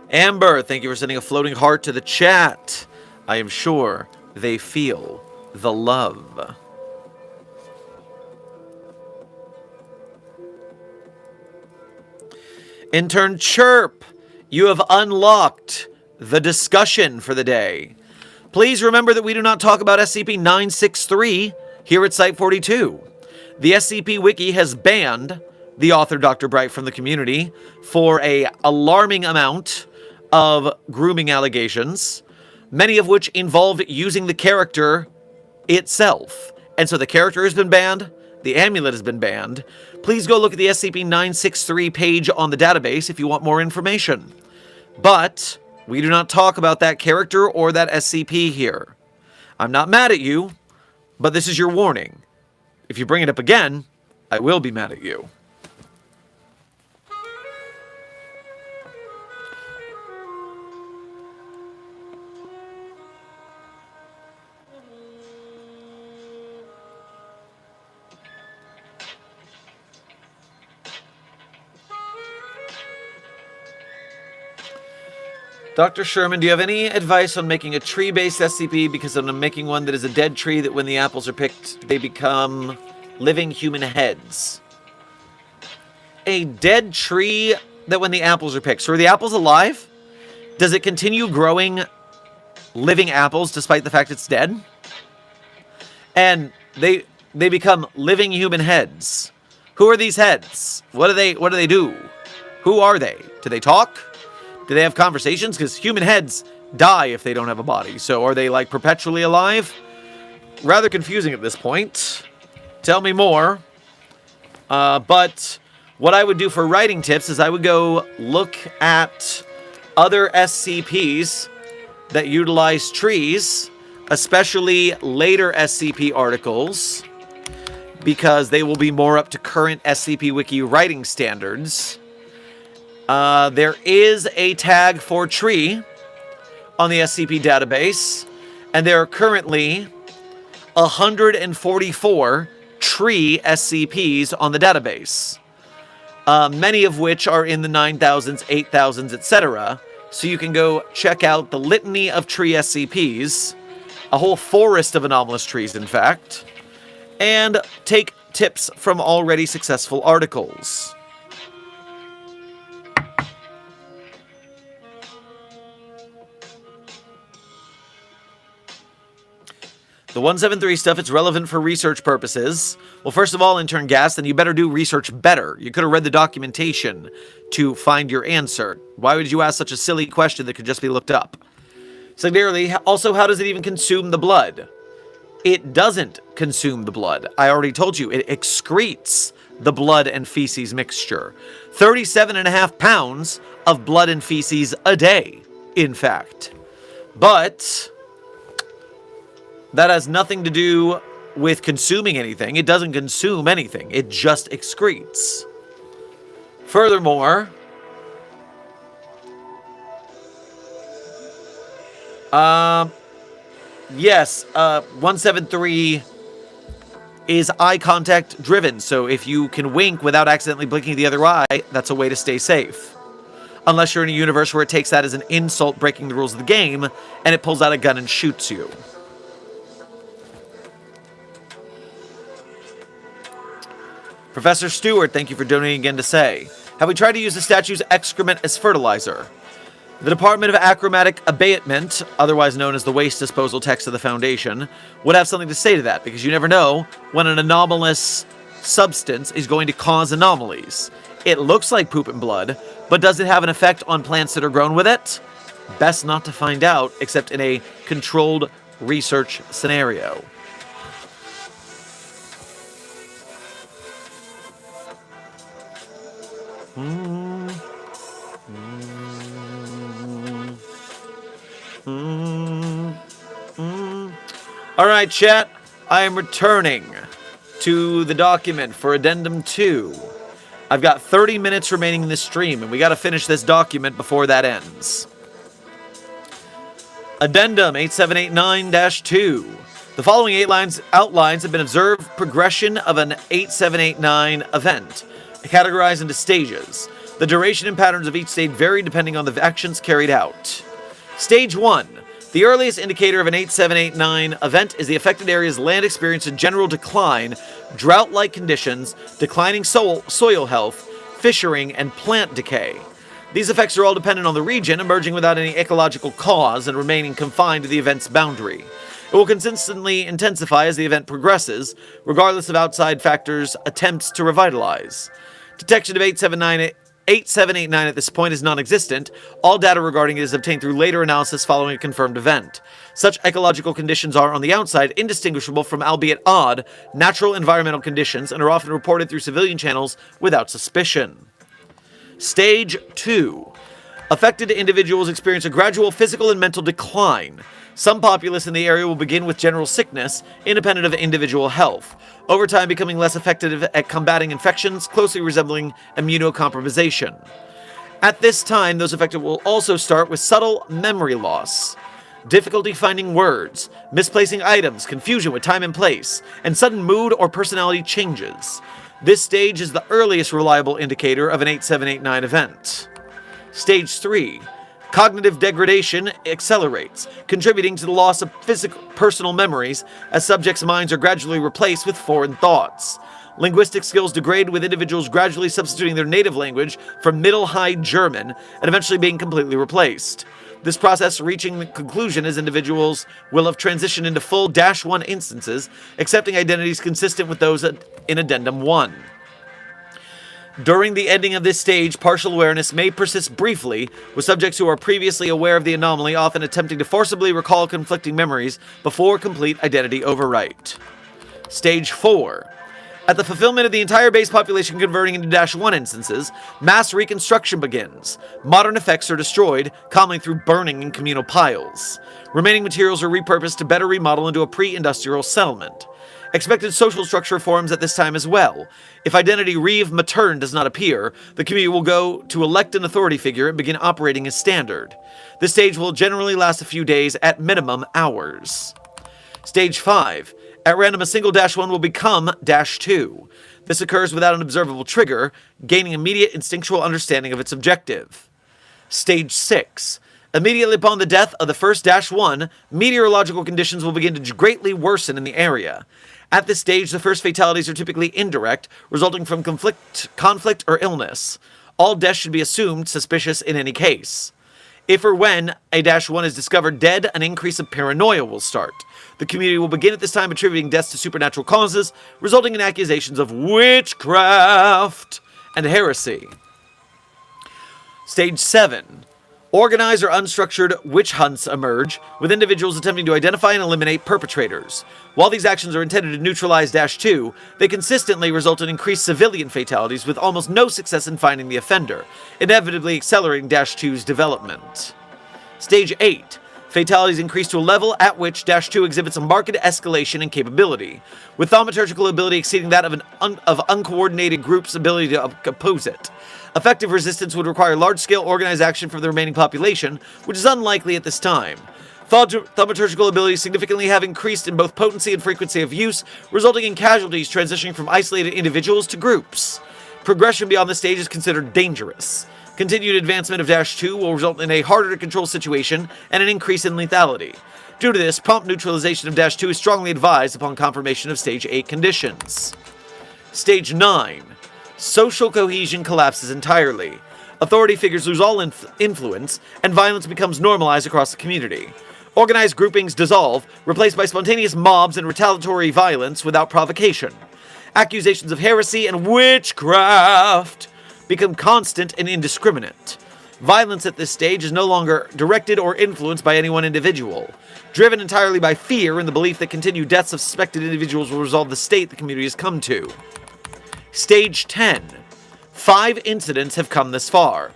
Amber, thank you for sending a floating heart to the chat. I am sure they feel the love. Intern Chirp, you have unlocked the discussion for the day. Please remember that we do not talk about SCP-963 here at Site-42. The SCP Wiki has banned the author Dr. Bright from the community for an alarming amount of grooming allegations, many of which involved using the character itself. And so the character has been banned, the amulet has been banned. Please go look at the SCP-963 page on the database if you want more information. But we do not talk about that character or that SCP here. I'm not mad at you, but this is your warning. If you bring it up again, I will be mad at you. Dr. Sherman, do you have any advice on making a tree-based SCP? Because I'm making one that is a dead tree that when the apples are picked, they become living human heads. A dead tree that when the apples are picked. So are the apples alive? Does it continue growing living apples despite the fact it's dead? And they become living human heads. Who are these heads? What do they do? Who are they? Do they talk? Do they have conversations? Because human heads die if they don't have a body. So are they like perpetually alive? Rather confusing at this point. Tell me more. But what I would do for writing tips is I would go look at other SCPs that utilize trees, especially later SCP articles, because they will be more up to current SCP Wiki writing standards. There is a tag for tree on the SCP database, And there are currently 144 tree SCPs on the database. Many of which are in the 9000s, 8000s, etc. So you can go check out the litany of tree SCPs, a whole forest of anomalous trees, in fact, and take tips from already successful articles. The 173 stuff, it's relevant for research purposes. Well, first of all, Intern Gas, then you better do research better. You could have read the documentation to find your answer. Why would you ask such a silly question that could just be looked up? Secondarily, also, how does it even consume the blood? It doesn't consume the blood. I already told you, it excretes the blood and feces mixture. 37.5 pounds of blood and feces a day, in fact. But that has nothing to do with consuming anything. It doesn't consume anything. It just excretes. Furthermore, yes, 173 is eye contact driven. So if you can wink without accidentally blinking the other eye, that's a way to stay safe. Unless you're in a universe where it takes that as an insult, breaking the rules of the game, and it pulls out a gun and shoots you. Professor Stewart, thank you for donating again to say, have we tried to use the statue's excrement as fertilizer? The Department of Achromatic Abatement, otherwise known as the waste disposal text of the Foundation, would have something to say to that, because you never know when an anomalous substance is going to cause anomalies. It looks like poop and blood, but does it have an effect on plants that are grown with it? Best not to find out, except in a controlled research scenario. Alright, chat. I am returning to the document for Addendum 2. I've got 30 minutes remaining in this stream, and we gotta finish this document before that ends. Addendum 8789-2. The following 8 outlines have been observed progression of an 8789 event, categorized into stages. The duration and patterns of each stage vary depending on the actions carried out. Stage 1. The earliest indicator of an 8789 event is the affected area's land experience in general decline, drought-like conditions, declining soil health, fissuring, and plant decay. These effects are all dependent on the region, emerging without any ecological cause and remaining confined to the event's boundary. It will consistently intensify as the event progresses, regardless of outside factors' attempts to revitalize. Detection of 8789 at this point is non-existent. All data regarding it is obtained through later analysis following a confirmed event. Such ecological conditions are, on the outside, indistinguishable from, albeit odd, natural environmental conditions and are often reported through civilian channels without suspicion. Stage 2. Affected individuals experience a gradual physical and mental decline. Some populace in the area will begin with general sickness, independent of individual health, over time becoming less effective at combating infections, closely resembling immunocompromisation. At this time, those affected will also start with subtle memory loss, difficulty finding words, misplacing items, confusion with time and place, and sudden mood or personality changes. This stage is the earliest reliable indicator of an 8789 event. Stage 3. Cognitive degradation accelerates, contributing to the loss of personal memories as subjects' minds are gradually replaced with foreign thoughts. Linguistic skills degrade, with individuals gradually substituting their native language for Middle High German and eventually being completely replaced. This process reaching the conclusion as individuals will have transitioned into full -1 instances, accepting identities consistent with those in Addendum 1. During the ending of this stage, partial awareness may persist briefly, with subjects who are previously aware of the anomaly often attempting to forcibly recall conflicting memories before complete identity overwrite. Stage 4. At the fulfillment of the entire base population converting into -1 instances, mass reconstruction begins. Modern effects are destroyed, commonly through burning in communal piles. Remaining materials are repurposed to better remodel into a pre-industrial settlement. Expected social structure forms at this time as well. If identity Reeve Matern does not appear, the community will go to elect an authority figure and begin operating as standard. This stage will generally last a few days, at minimum hours. Stage 5. At random, a single -1 will become -2. This occurs without an observable trigger, gaining immediate instinctual understanding of its objective. Stage 6. Immediately upon the death of the first -1, meteorological conditions will begin to greatly worsen in the area. At this stage, the first fatalities are typically indirect, resulting from conflict or illness. All deaths should be assumed suspicious in any case. If or when a -1 is discovered dead, an increase of paranoia will start. The community will begin at this time attributing deaths to supernatural causes, resulting in accusations of witchcraft and heresy. Stage 7. Organized or unstructured witch hunts emerge, with individuals attempting to identify and eliminate perpetrators. While these actions are intended to neutralize -2, they consistently result in increased civilian fatalities with almost no success in finding the offender, inevitably accelerating -2's development. Stage 8. Fatalities increase to a level at which -2 exhibits a marked escalation in capability, with thaumaturgical ability exceeding that of uncoordinated groups' ability to oppose it. Effective resistance would require large-scale organized action from the remaining population, which is unlikely at this time. Thaumaturgical abilities significantly have increased in both potency and frequency of use, resulting in casualties transitioning from isolated individuals to groups. Progression beyond this stage is considered dangerous. Continued advancement of -2 will result in a harder-to-control situation and an increase in lethality. Due to this, prompt neutralization of -2 is strongly advised upon confirmation of Stage 8 conditions. Stage 9. Social cohesion collapses entirely. Authority figures lose all influence, and violence becomes normalized across the community. Organized groupings dissolve, replaced by spontaneous mobs and retaliatory violence without provocation. Accusations of heresy and witchcraft become constant and indiscriminate. Violence at this stage is no longer directed or influenced by any one individual. Driven entirely by fear and the belief that continued deaths of suspected individuals will resolve the state the community has come to. Stage 10. 5 incidents have come this far.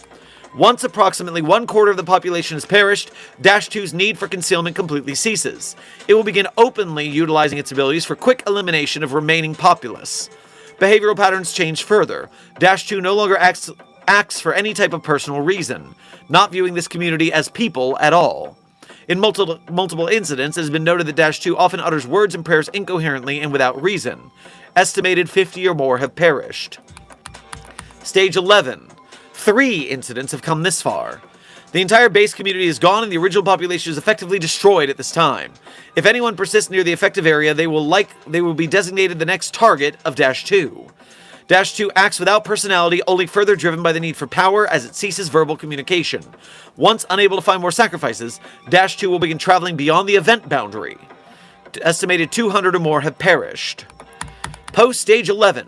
Once approximately 1/4 of the population has perished, -2's need for concealment completely ceases. It will begin openly utilizing its abilities for quick elimination of remaining populace. Behavioral patterns change further. -2 no longer acts for any type of personal reason, not viewing this community as people at all. In multiple incidents, it has been noted that -2 often utters words and prayers incoherently and without reason. Estimated 50 or more have perished. Stage 11. 3 incidents have come this far. The entire base community is gone and the original population is effectively destroyed at this time. If anyone persists near the effective area, they will be designated the next target of -2. -2 acts without personality, only further driven by the need for power as it ceases verbal communication. Once unable to find more sacrifices, -2 will begin traveling beyond the event boundary. Estimated 200 or more have perished. Post-Stage 11,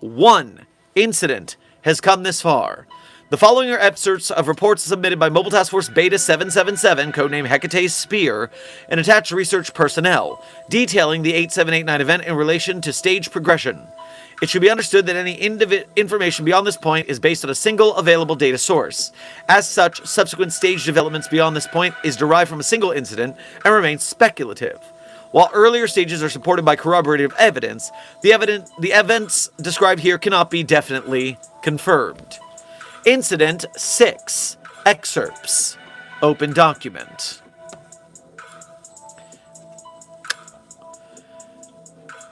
1 incident has come this far. The following are excerpts of reports submitted by Mobile Task Force Beta 777, codename Hecate's Spear, and attached research personnel, detailing the 8789 event in relation to stage progression. It should be understood that any information beyond this point is based on a single available data source. As such, subsequent stage developments beyond this point is derived from a single incident and remains speculative. While earlier stages are supported by corroborative evidence, the events described here cannot be definitely confirmed. Incident 6. Excerpts. Open document.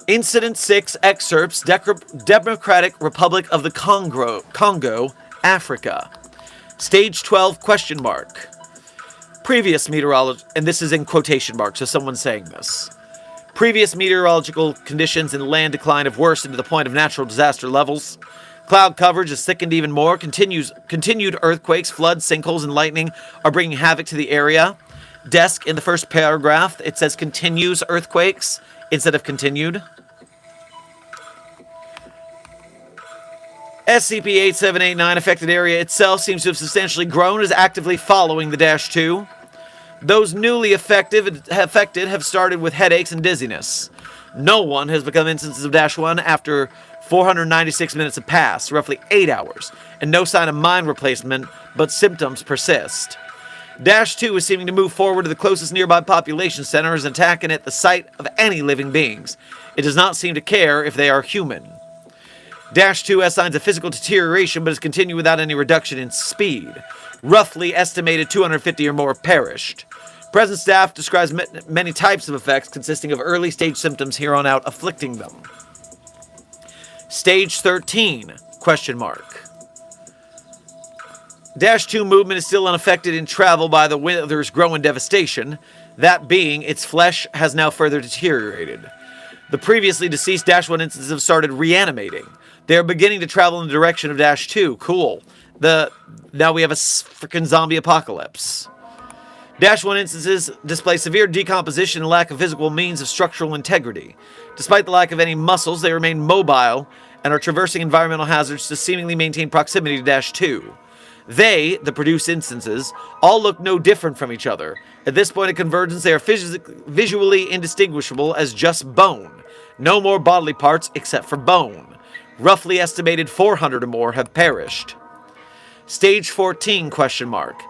Incident 6. Excerpts. Democratic Republic of the Congo, Africa. Stage 12, question mark. Previous meteorology, and this is in quotation marks, so someone's saying this. Previous meteorological conditions and land decline have worsened to the point of natural disaster levels. Cloud coverage is thickened even more. Continued earthquakes, floods, sinkholes, and lightning are bringing havoc to the area. Desk, in the first paragraph, it says continues earthquakes instead of continued. SCP-8789 affected area itself seems to have substantially grown, is actively following the -2. Those newly affected have started with headaches and dizziness. No one has become instances of -1 after 496 minutes have passed, roughly 8 hours, and no sign of mind replacement, but symptoms persist. Dash 2 is seeming to move forward to the closest nearby population center and attacking at the sight of any living beings. It does not seem to care if they are human. Dash 2 has signs of physical deterioration, but has continued without any reduction in speed. Roughly estimated 250 or more perished. Present staff describes many types of effects consisting of early stage symptoms here on out afflicting them. Stage 13, question mark. Dash 2 movement is still unaffected in travel by the weather's growing devastation. That being, its flesh has now further deteriorated. The previously deceased Dash 1 instances have started reanimating. They are beginning to travel in the direction of Dash 2. Cool. Now we have a freaking zombie apocalypse. Dash 1 instances display severe decomposition and lack of physical means of structural integrity. Despite the lack of any muscles, they remain mobile and are traversing environmental hazards to seemingly maintain proximity to Dash 2. They, the produced instances, all look no different from each other. At this point of convergence, they are visually indistinguishable as just bone. No more bodily parts except for bone. Roughly estimated 400 or more have perished. Stage 14, question mark.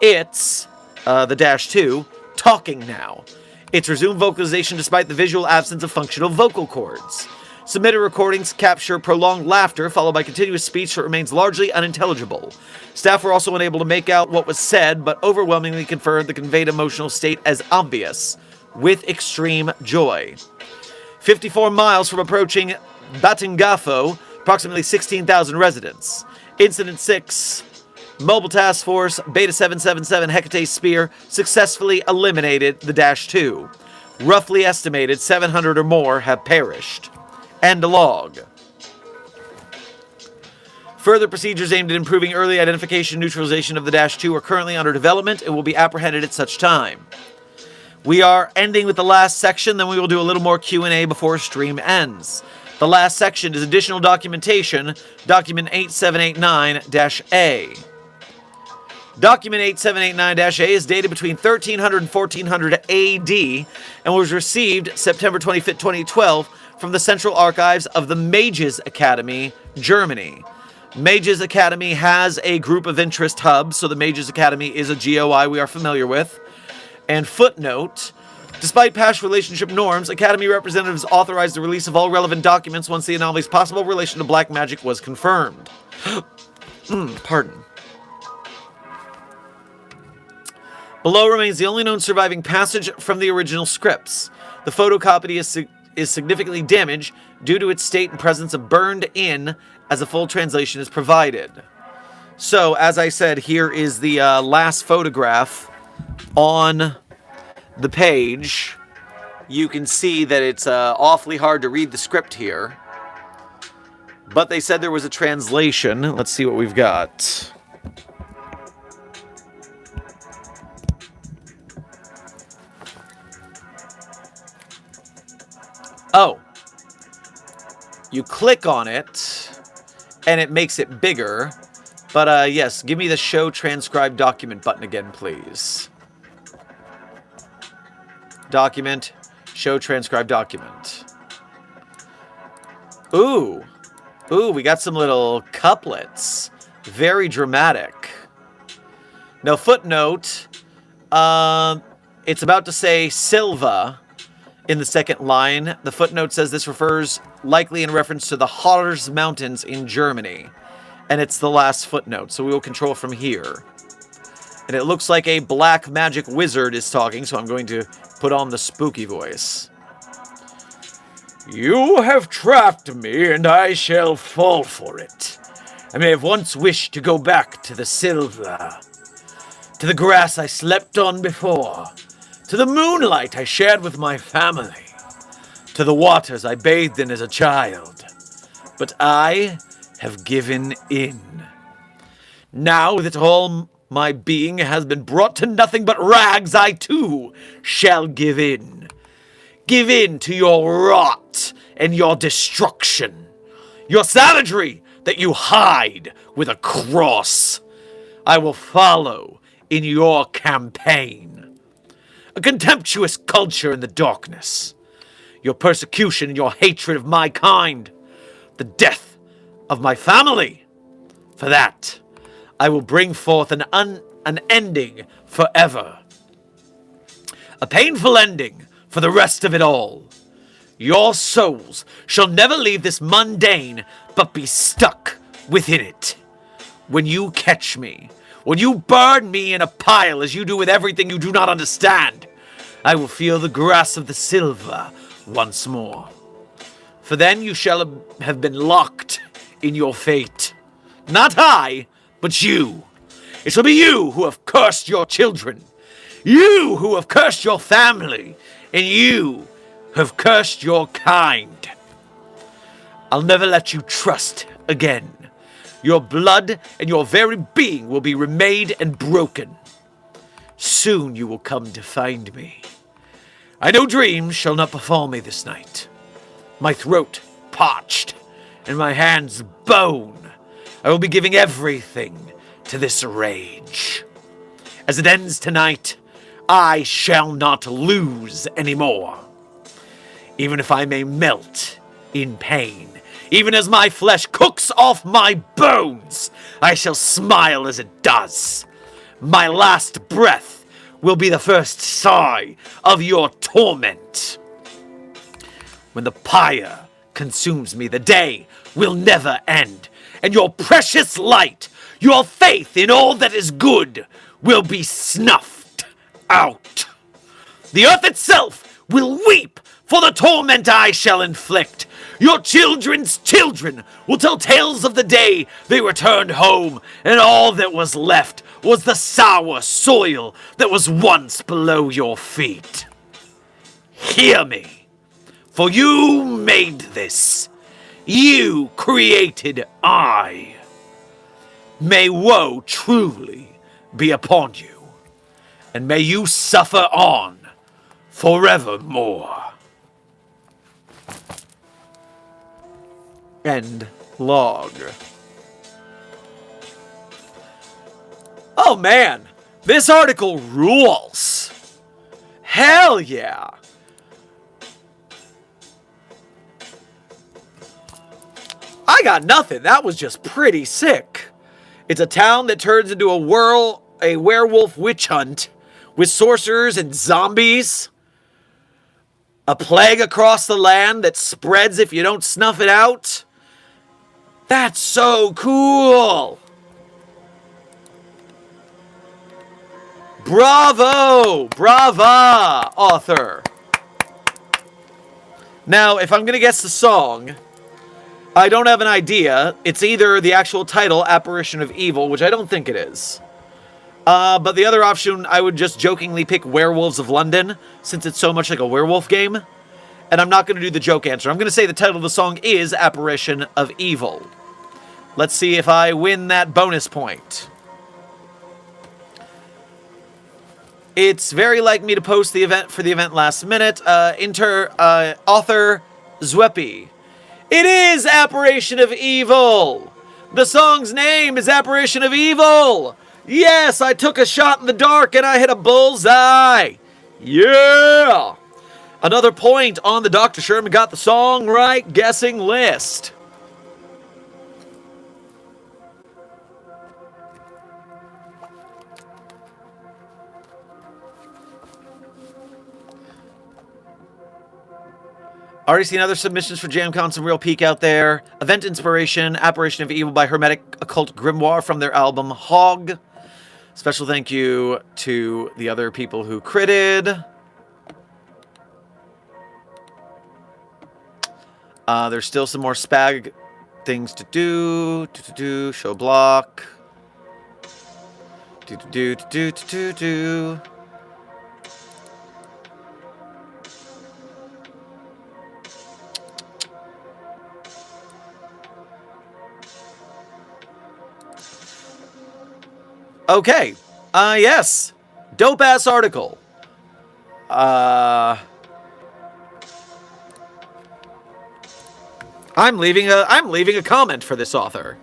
It's, the Dash 2, talking now. It's resumed vocalization despite the visual absence of functional vocal cords. Submitted recordings capture prolonged laughter followed by continuous speech that remains largely unintelligible. Staff were also unable to make out what was said, but overwhelmingly confirmed the conveyed emotional state as obvious, with extreme joy. 54 miles from approaching Batangafo, approximately 16,000 residents. Incident 6. Mobile Task Force Beta 777 Hecate Spear successfully eliminated the Dash 2. Roughly estimated 700 or more have perished. End log. Further procedures aimed at improving early identification and neutralization of the Dash 2 are currently under development and will be apprehended at such time. We are ending with the last section, then we will do a little more Q&A before stream ends. The last section is additional documentation, document 8789-A. Document 8789-A is dated between 1300 and 1400 AD and was received September 25, 2012 from the Central Archives of the Mages Academy, Germany. Mages Academy has a group of interest hub, so the Mages Academy is a GOI we are familiar with. And footnote, despite past relationship norms, Academy representatives authorized the release of all relevant documents once the anomaly's possible relation to black magic was confirmed. Pardon. Below remains the only known surviving passage from the original scripts. The photocopy is significantly damaged due to its state and presence of burned in as a full translation is provided. So, as I said, here is the last photograph on the page. You can see that it's awfully hard to read the script here. But they said there was a translation. Let's see what we've got. Oh, you click on it, and it makes it bigger. But, yes, give me the Show Transcribe Document button again, please. Document, Show Transcribe Document. Ooh, we got some little couplets. Very dramatic. Now, footnote, it's about to say Silva in the second line. The footnote says this refers likely in reference to the Harz Mountains in Germany. And it's the last footnote, so we will control from here. And it looks like a black magic wizard is talking, so I'm going to put on the spooky voice. You have trapped me, and I shall fall for it. I may have once wished to go back to the Silva, to the grass I slept on before, to the moonlight I shared with my family, to the waters I bathed in as a child. But I have given in. Now that all my being has been brought to nothing but rags, I too shall give in. Give in to your rot and your destruction. Your savagery that you hide with a cross. I will follow in your campaign. A contemptuous culture in the darkness. Your persecution and your hatred of my kind. The death of my family. For that, I will bring forth an an ending forever. A painful ending for the rest of it all. Your souls shall never leave this mundane, but be stuck within it. When you catch me, when you burn me in a pile as you do with everything you do not understand, I will feel the grass of the silver once more. For then you shall have been locked in your fate. Not I, but you. It shall be you who have cursed your children. You who have cursed your family. And you have cursed your kind. I'll never let you trust again. Your blood and your very being will be remade and broken. Soon you will come to find me. I know dreams shall not befall me this night. My throat parched, and my hands bone. I will be giving everything to this rage. As it ends tonight, I shall not lose anymore. Even if I may melt in pain, even as my flesh cooks off my bones, I shall smile as it does. My last breath will be the first sigh of your torment. When the pyre consumes me, the day will never end, and your precious light, your faith in all that is good, will be snuffed out. The earth itself will weep for the torment I shall inflict. Your children's children will tell tales of the day they returned home, and all that was left was the sour soil that was once below your feet. Hear me, for you made this. You created I. May woe truly be upon you, and may you suffer on forevermore. End log. Oh man, this article rules. Hell yeah. I got nothing. That was just pretty sick. It's a town that turns into a werewolf witch hunt with sorcerers and zombies. A plague across the land that spreads if you don't snuff it out. That's so cool. Bravo! Brava, author. Now, if I'm going to guess the song, I don't have an idea. It's either the actual title, Apparition of Evil, which I don't think it is. But the other option, I would just jokingly pick Werewolves of London, since it's so much like a werewolf game. And I'm not going to do the joke answer. I'm going to say the title of the song is Apparition of Evil. Let's see if I win that bonus point. It's very like me to post the event for the event last minute. Author Zweppy. It is Apparition of Evil! The song's name is Apparition of Evil! Yes, I took a shot in the dark and I hit a bullseye! Yeah! Another point on the Dr. Sherman Got the Song Right guessing list. Already seen other submissions for JamCon, some real peak out there. Event Inspiration, Apparition of Evil by Hermetic Occult Grimoire from their album Hog. Special thank you to the other people who critted. There's still some more spag things to do. Show block. Do. Okay. Yes. Dope ass article. I'm leaving a comment for this author.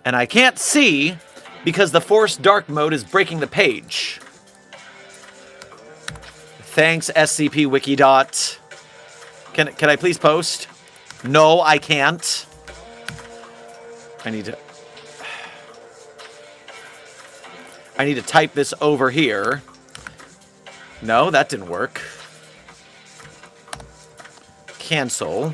And I can't see because the forced dark mode is breaking the page. Thanks, SCP Wikidot. Can I please post? No, I can't. I need to type this over here. No, that didn't work. Cancel.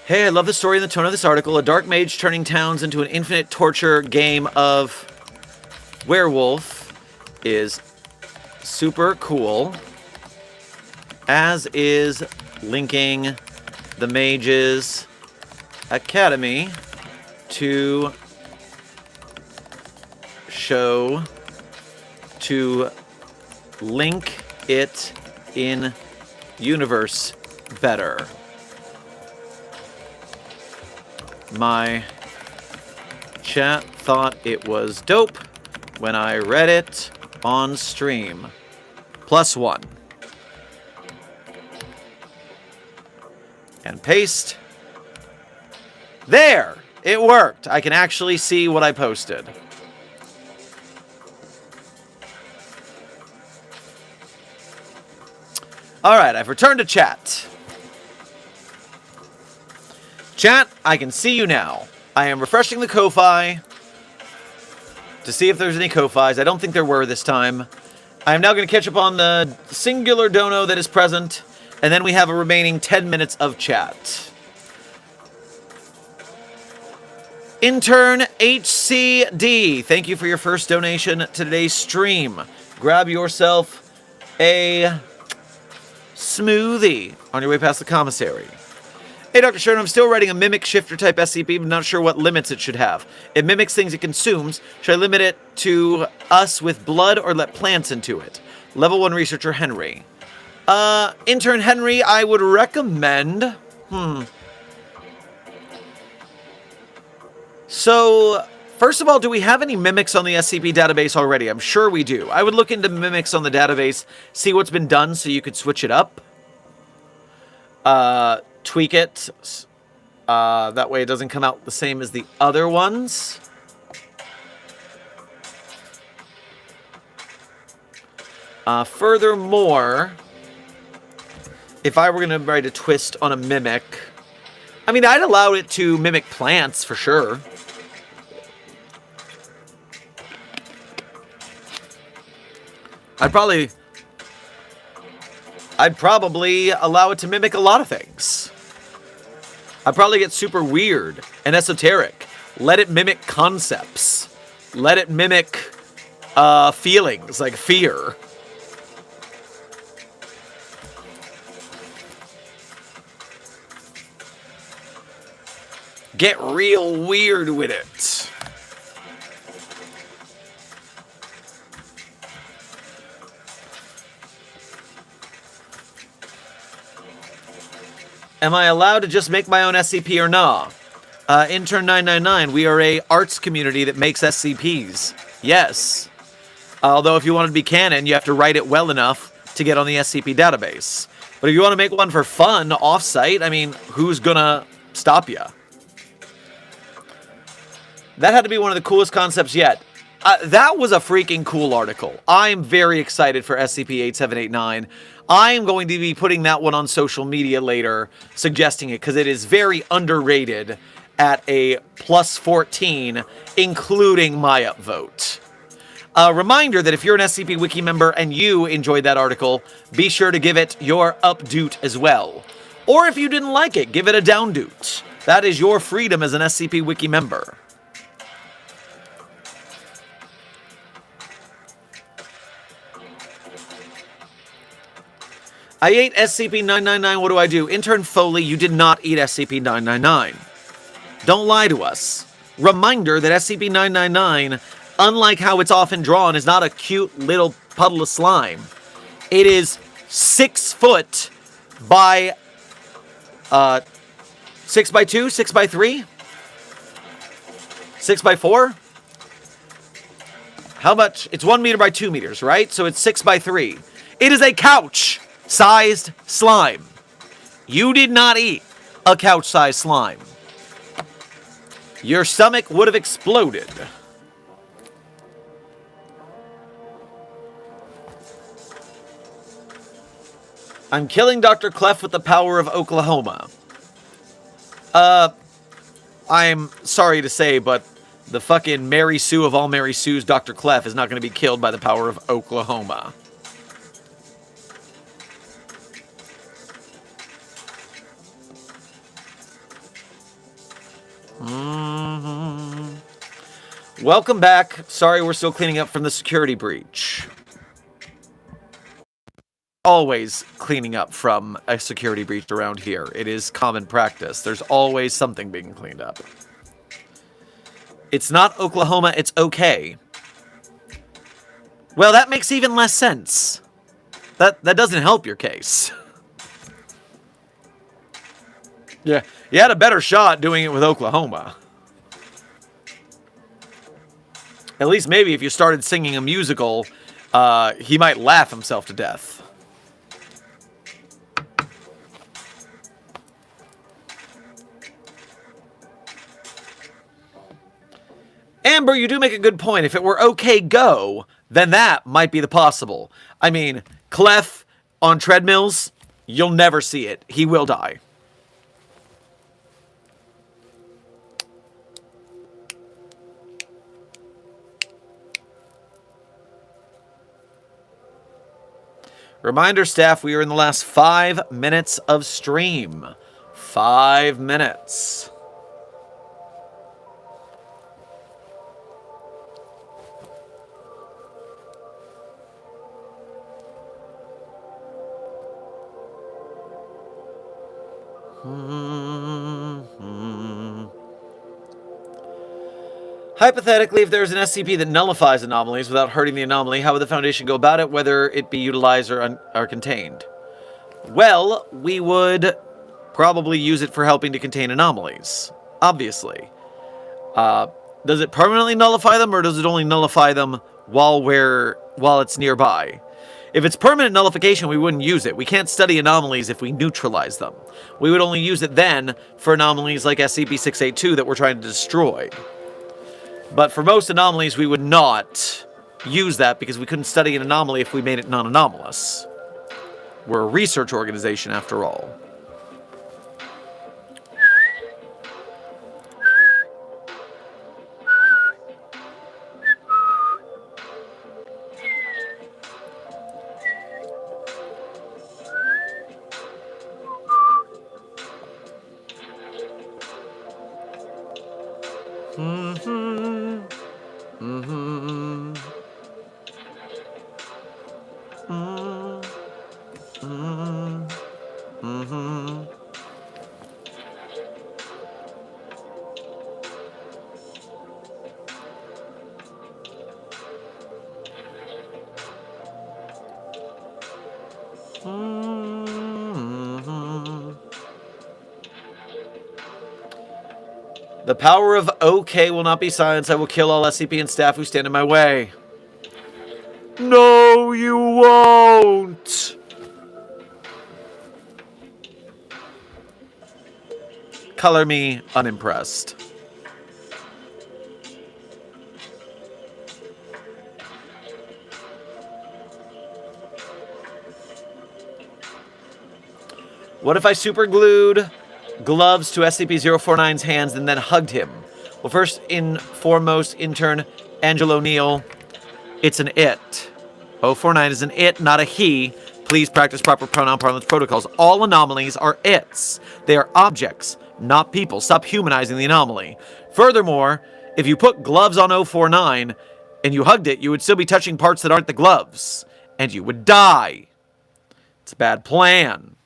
Hey, I love the story and the tone of this article. A dark mage turning towns into an infinite torture game of werewolf is super cool, as is linking the Mage's Academy to show to link it in universe better. My chat thought it was dope when I read it on stream. +1. And paste. There! It worked! I can actually see what I posted. Alright, I've returned to chat. Chat, I can see you now. I am refreshing the Ko-Fi to see if there's any Ko-Fis. I don't think there were this time. I am now going to catch up on the singular dono that is present, and then we have a remaining 10 minutes of chat. Intern HCD, thank you for your first donation to today's stream. Grab yourself a smoothie on your way past the commissary. Hey, Dr. Sherman, I'm still writing a mimic shifter type SCP, but not sure what limits it should have. It mimics things it consumes. Should I limit it to us with blood or let plants into it? Level 1 researcher Henry. Intern Henry, I would recommend... So, first of all, do we have any mimics on the SCP database already? I'm sure we do. I would look into mimics on the database, see what's been done so you could switch it up. Tweak it. That way it doesn't come out the same as the other ones. Furthermore, if I were going to write a twist on a mimic, I mean, I'd allow it to mimic plants for sure. I'd probably allow it to mimic a lot of things. I'd probably get super weird and esoteric. Let it mimic concepts. Let it mimic feelings like fear. Get real weird with it. Am I allowed to just make my own SCP or nah? Intern 999, we are a arts community that makes SCPs. Yes. Although if you want to be canon, you have to write it well enough to get on the SCP database. But if you want to make one for fun, off-site, I mean, who's gonna stop you? That had to be one of the coolest concepts yet. That was a freaking cool article. I'm very excited for SCP-8789. I am going to be putting that one on social media later, suggesting it, because it is very underrated at a +14, including my upvote. A reminder that if you're an SCP Wiki member and you enjoyed that article, be sure to give it your updoot as well. Or if you didn't like it, give it a downdoot. That is your freedom as an SCP Wiki member. I ate SCP-999, what do I do? Intern Foley, you did not eat SCP-999. Don't lie to us. Reminder that SCP-999, unlike how it's often drawn, is not a cute little puddle of slime. It is 6 foot by 6 by 2, 6 by 3, 6 by 4. How much? It's 1 meter by 2 meters, right? So it's 6 by 3. It is a couch-sized slime. You did not eat a couch-sized slime. Your stomach would have exploded. I'm killing Dr. Clef with the power of Oklahoma. I'm sorry to say, but the fucking Mary Sue of all Mary Sues, Dr. Clef, is not going to be killed by the power of Oklahoma. Welcome back. Sorry we're still cleaning up from the security breach. Always cleaning up from a security breach around here. It is common practice. There's always something being cleaned up. It's not Oklahoma, it's okay. Well, that makes even less sense. That doesn't help your case. Yeah, you had a better shot doing it with Oklahoma. At least maybe if you started singing a musical, he might laugh himself to death. Amber, you do make a good point. If it were okay go, then that might be the possible. I mean, Clef on treadmills, you'll never see it. He will die. Reminder, staff, we are in the last 5 minutes of stream. 5 minutes. Hypothetically, if there is an SCP that nullifies anomalies without hurting the anomaly, how would the Foundation go about it, whether it be utilized or contained? Well, we would probably use it for helping to contain anomalies, obviously. Does it permanently nullify them, or does it only nullify them while it's nearby? If it's permanent nullification, we wouldn't use it. We can't study anomalies if we neutralize them. We would only use it then for anomalies like SCP-682 that we're trying to destroy. But for most anomalies, we would not use that because we couldn't study an anomaly if we made it non-anomalous. We're a research organization, after all. The power of OK will not be silenced. I will kill all SCP and staff who stand in my way. No, you won't! Color me unimpressed. What if I superglued gloves to SCP-049's hands and then hugged him? Well, first and foremost, intern Angelo Neal, it's an it. 049 is an it, not a he. Please practice proper pronoun parlance protocols. All anomalies are its. They are objects, not people. Stop humanizing the anomaly. Furthermore, if you put gloves on 049 and you hugged it, you would still be touching parts that aren't the gloves. And you would die. It's a bad plan.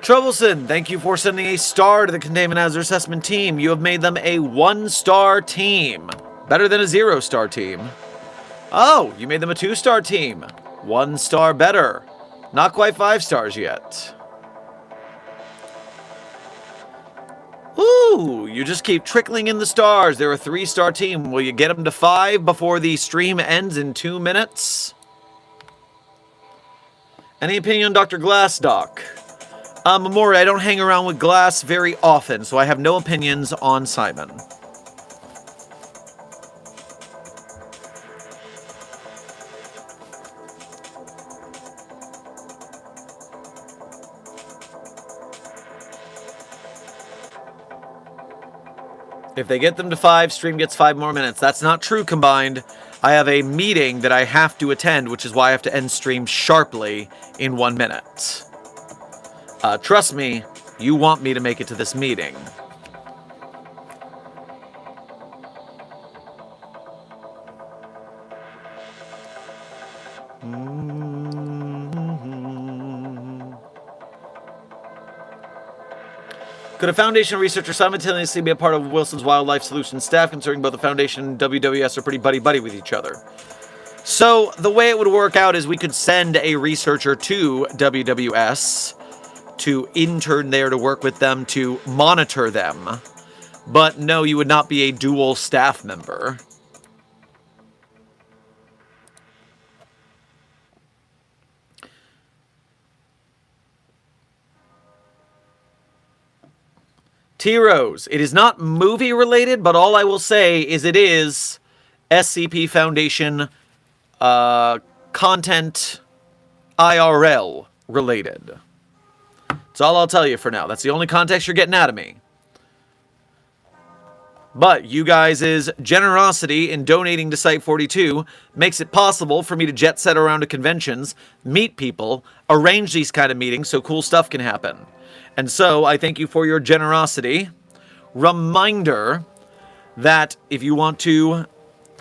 Troublesome, thank you for sending a star to the Containment Hazard Assessment team. You have made them a 1-star team. Better than a 0-star team. Oh, you made them a 2-star team. 1 star better. Not quite 5 stars yet. Ooh, you just keep trickling in the stars. They're a 3-star team. Will you get them to 5 before the stream ends in 2 minutes? Any opinion on Dr. Glassdock? Amori, I don't hang around with Glass very often, so I have no opinions on Simon. If they get them to 5, stream gets 5 more minutes. That's not true, Combined. I have a meeting that I have to attend, which is why I have to end stream sharply in 1 minute. Trust me, you want me to make it to this meeting. Could a Foundation researcher simultaneously be a part of Wilson's Wildlife Solutions staff, considering both the Foundation and WWS are pretty buddy-buddy with each other? So, the way it would work out is we could send a researcher to WWS to intern there to work with them to monitor them. But no, you would not be a dual staff member. T-Rose, it is not movie related, but all I will say is it is SCP Foundation content IRL related. That's all I'll tell you for now. That's the only context you're getting out of me. But you guys' generosity in donating to Site-42 makes it possible for me to jet set around to conventions, meet people, arrange these kind of meetings so cool stuff can happen. And so, I thank you for your generosity. Reminder that if you want to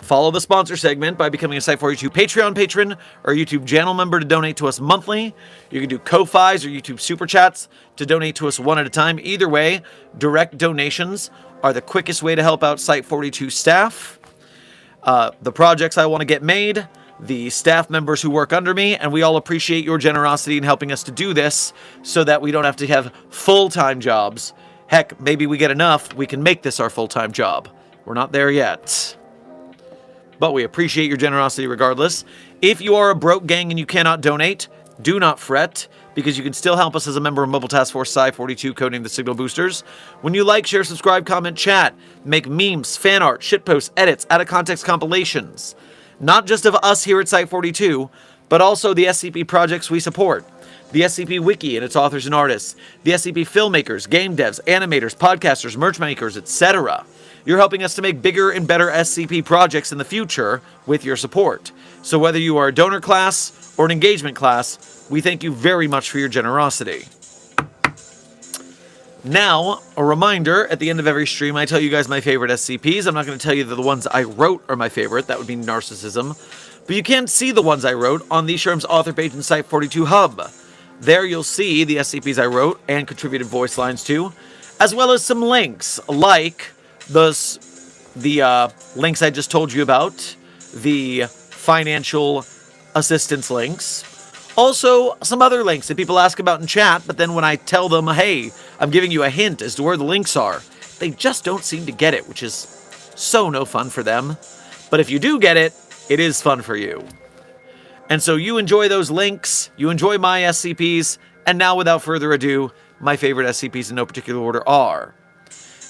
follow the sponsor segment by becoming a Site-42 Patreon patron or YouTube channel member to donate to us monthly, you can do Ko-Fis or YouTube Super Chats to donate to us one at a time. Either way, direct donations are the quickest way to help out Site-42 staff, the projects I want to get made, the staff members who work under me, and we all appreciate your generosity in helping us to do this so that we don't have to have full-time jobs. Heck, maybe we get enough, we can make this our full-time job. We're not there yet. But we appreciate your generosity regardless. If you are a broke gang and you cannot donate, do not fret, because you can still help us as a member of Mobile Task Force Psi-42 coding the Signal Boosters. When you like, share, subscribe, comment, chat, make memes, fan art, shitposts, edits, out-of-context compilations. Not just of us here at Site-42, but also the SCP projects we support. The SCP Wiki and its authors and artists. The SCP filmmakers, game devs, animators, podcasters, merch makers, etc. You're helping us to make bigger and better SCP projects in the future with your support. So whether you are a donor class or an engagement class, we thank you very much for your generosity. Now, a reminder, at the end of every stream, I tell you guys my favorite SCPs. I'm not going to tell you that the ones I wrote are my favorite. That would be narcissism. But you can see the ones I wrote on the Sherman's author page in Site-42 Hub. There you'll see the SCPs I wrote and contributed voice lines to, as well as some links, like the links I just told you about, the financial assistance links. Also, some other links that people ask about in chat, but then when I tell them, hey, I'm giving you a hint as to where the links are, they just don't seem to get it, which is so no fun for them. But if you do get it, it is fun for you. And so you enjoy those links, you enjoy my SCPs, and now without further ado, my favorite SCPs in no particular order are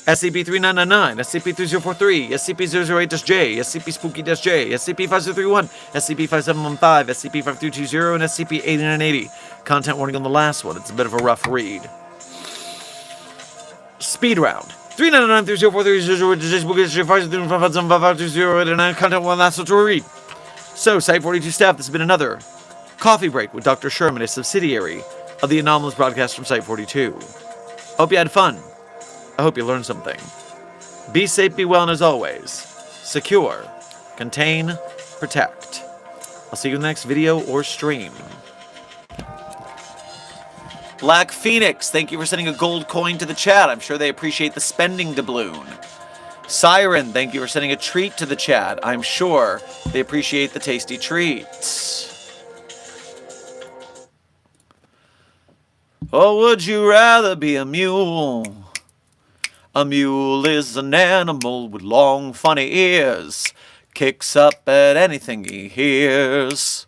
SCP-3999, SCP-3043, SCP-008-J, SCP-Spooky-J, SCP-5031, SCP-5715, SCP-5320, and SCP-8980. Content warning on the last one, it's a bit of a rough read. Speed round. 399-3043-008-J, content warning, last one to read. So, Site-42 staff, this has been another Coffee Break with Dr. Sherman, a subsidiary of the Anomalous broadcast from Site-42. Hope you had fun. I hope you learned something. Be safe, be well, and as always, secure, contain, protect. I'll see you in the next video or stream. Black Phoenix, thank you for sending a gold coin to the chat. I'm sure they appreciate the spending doubloon. Siren, thank you for sending a treat to the chat. I'm sure they appreciate the tasty treats. Or would you rather be a mule? A mule is an animal with long, funny ears. Kicks up at anything he hears.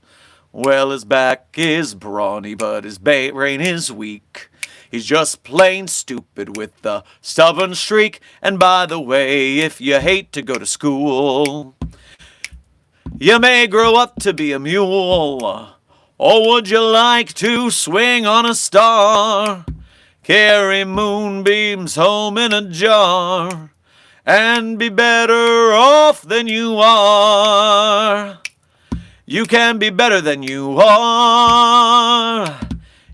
Well, his back is brawny, but his brain is weak. He's just plain stupid with the stubborn streak. And by the way, if you hate to go to school, you may grow up to be a mule. Or would you like to swing on a star? Carry moonbeams home in a jar and be better off than you are. You can be better than you are.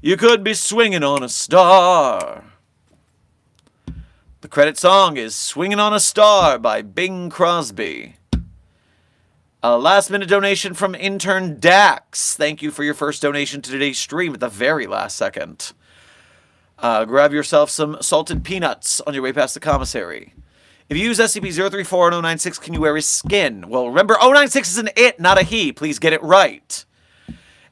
You could be swinging on a star. The credit song is Swinging on a Star by Bing Crosby. A last-minute donation from intern Dax. Thank you for your first donation to today's stream at the very last second. Grab yourself some salted peanuts on your way past the commissary. If you use SCP-034 and 096, can you wear his skin? Well, remember, 096 is an it, not a he. Please get it right.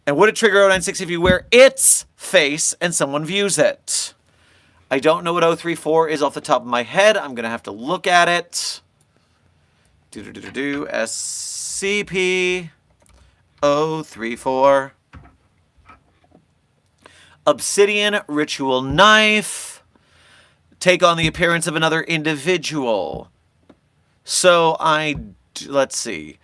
And would it trigger 096 if you wear its face and someone views it? I don't know what 034 is off the top of my head. I'm going to have to look at it. SCP-034. Obsidian ritual knife. Take on the appearance of another individual. So let's see.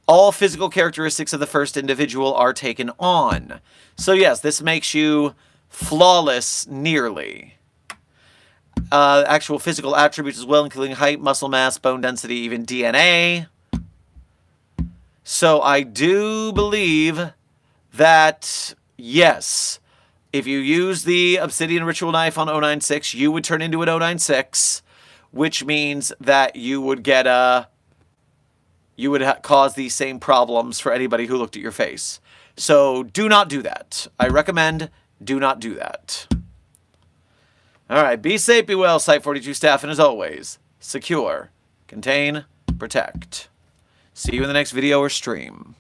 All physical characteristics of the first individual are taken on. So yes, this makes you flawless nearly. Actual physical attributes as well, including height, muscle mass, bone density, even DNA. So I do believe that, yes, if you use the Obsidian Ritual Knife on 096, you would turn into an 096, which means that you would get cause these same problems for anybody who looked at your face. So do not do that. I recommend do not do that. Alright, be safe, be well, Site-42 staff, and as always, secure, contain, protect. See you in the next video or stream.